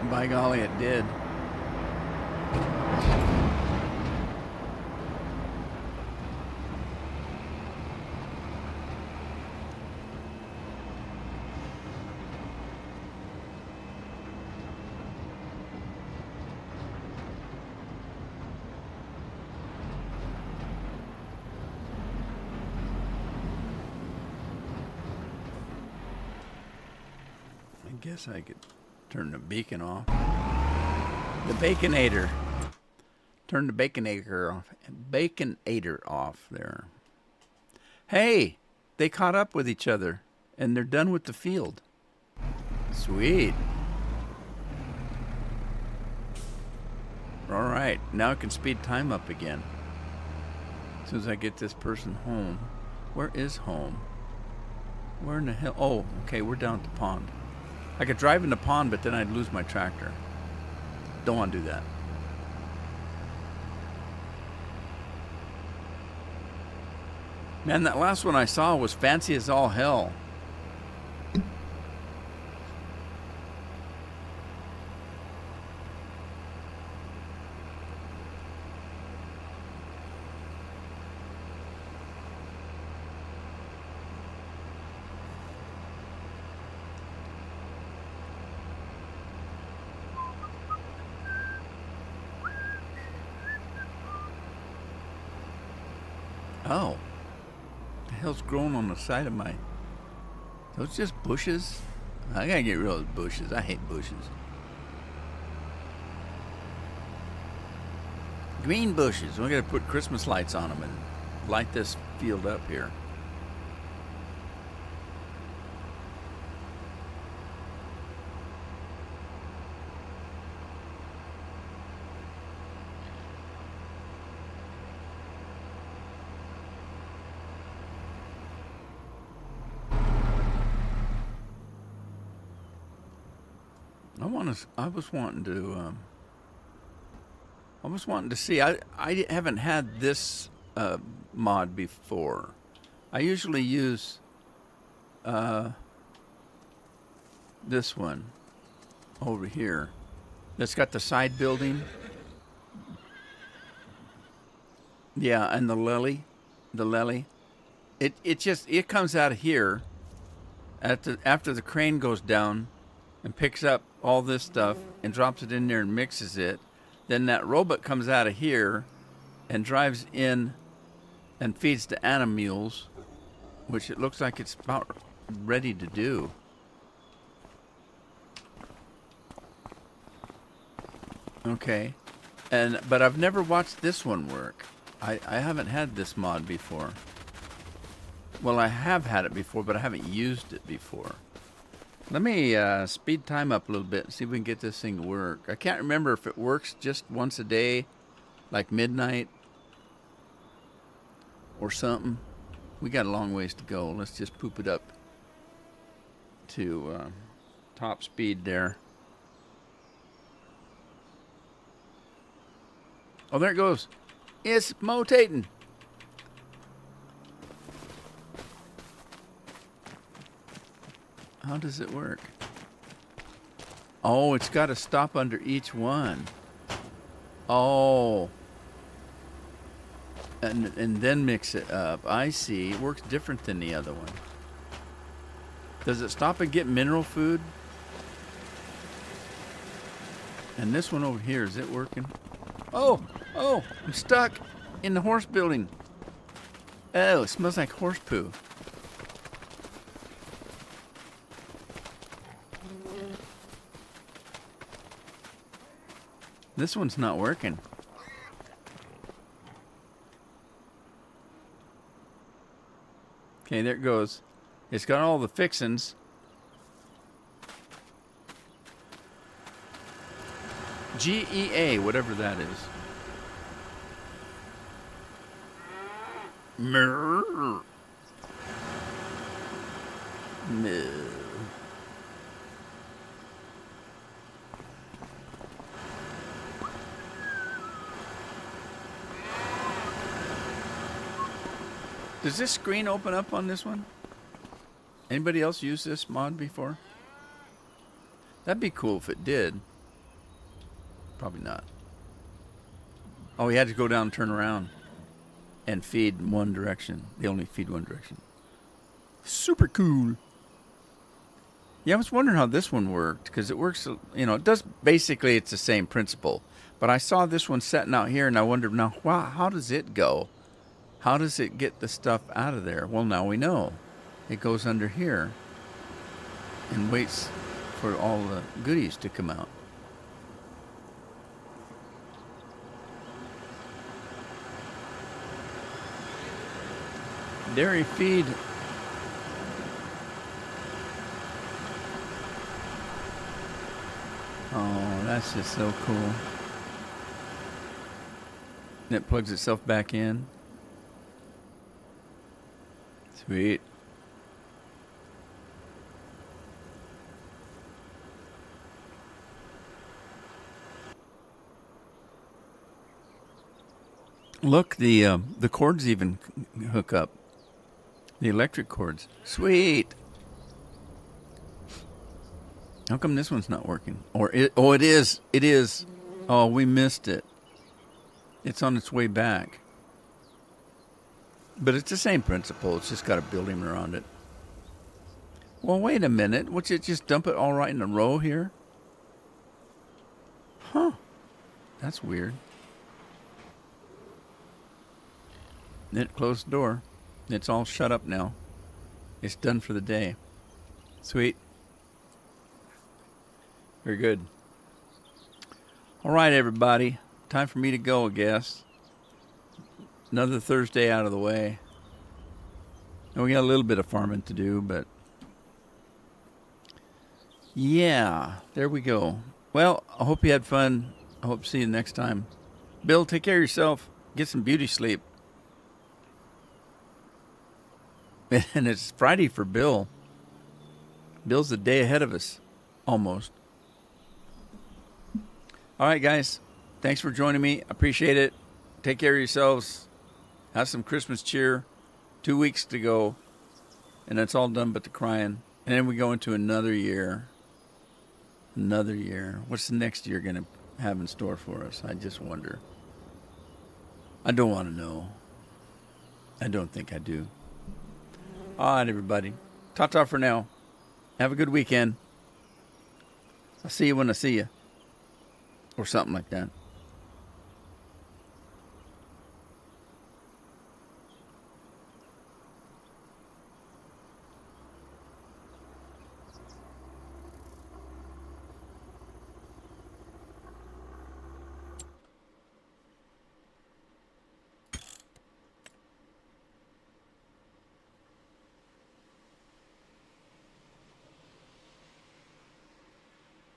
By golly, it did. I guess I could turn the beacon off. The Baconator. Turn the Baconator off. Baconator off there. Hey, they caught up with each other and they're done with the field. Sweet. All right, now I can speed time up again. As soon as I get this person home. Where is home? Where in the hell? Oh, okay, we're down at the pond. I could drive in the pond, but then I'd lose my tractor. Don't want to do that. Man, that last one I saw was fancy as all hell. Oh, the hell's growing on the side of my... Those just bushes? I gotta get rid of those bushes. I hate bushes. Green bushes. We gotta put Christmas lights on them and light this field up here. I was wanting to. I was wanting to see. I haven't had this mod before. I usually use this one over here. That's got the side building. Yeah, and the lily. It comes out of here after the crane goes down and picks up all this stuff and drops it in there and mixes it. Then that robot comes out of here and drives in and feeds the animals, which it looks like it's about ready to do. Okay. But I've never watched this one work. I haven't had this mod before. Well, I have had it before, but I haven't used it before. Let me speed time up a little bit and see if we can get this thing to work. I can't remember if it works just once a day, like midnight or something. We got a long ways to go. Let's just poop it up to top speed there. Oh, there it goes. It's motating. How does it work? Oh, it's got to stop under each one. Oh. And then mix it up. I see. It works different than the other one. Does it stop and get mineral food? And this one over here, is it working? Oh, I'm stuck in the horse building. Oh, it smells like horse poo. This one's not working. Okay, there it goes. It's got all the fixins. GEA, whatever that is. Mrrr. No. Does this screen open up on this one? Anybody else use this mod before? That'd be cool if it did. Probably not. Oh, he had to go down and turn around and feed in one direction. They only feed one direction. Super cool. Yeah, I was wondering how this one worked, because it works, it does, basically it's the same principle. But I saw this one setting out here, and I wondered, now, how does it go? How does it get the stuff out of there? Well, now we know. It goes under here and waits for all the goodies to come out. Dairy feed. Oh, that's just so cool. And it plugs itself back in. Sweet. Look, the cords even hook up. The electric cords. Sweet. How come this one's not working? It is. It is. Oh, we missed it. It's on its way back. But it's the same principle. It's just got a building around it. Well, wait a minute. Would you just dump it all right in a row here? Huh. That's weird. It closed the door. It's all shut up now. It's done for the day. Sweet. Very good. All right, everybody. Time for me to go, I guess. Another Thursday out of the way. And we got a little bit of farming to do, but yeah, there we go. Well, I hope you had fun. I hope to see you next time. Bill, take care of yourself. Get some beauty sleep. And it's Friday for Bill. Bill's a day ahead of us, almost. All right, guys. Thanks for joining me. Appreciate it. Take care of yourselves. Have some Christmas cheer. 2 weeks to go. And that's all done but the crying. And then we go into another year. Another year. What's the next year going to have in store for us? I just wonder. I don't want to know. I don't think I do. All right, everybody. Ta-ta for now. Have a good weekend. I'll see you when I see you. Or something like that.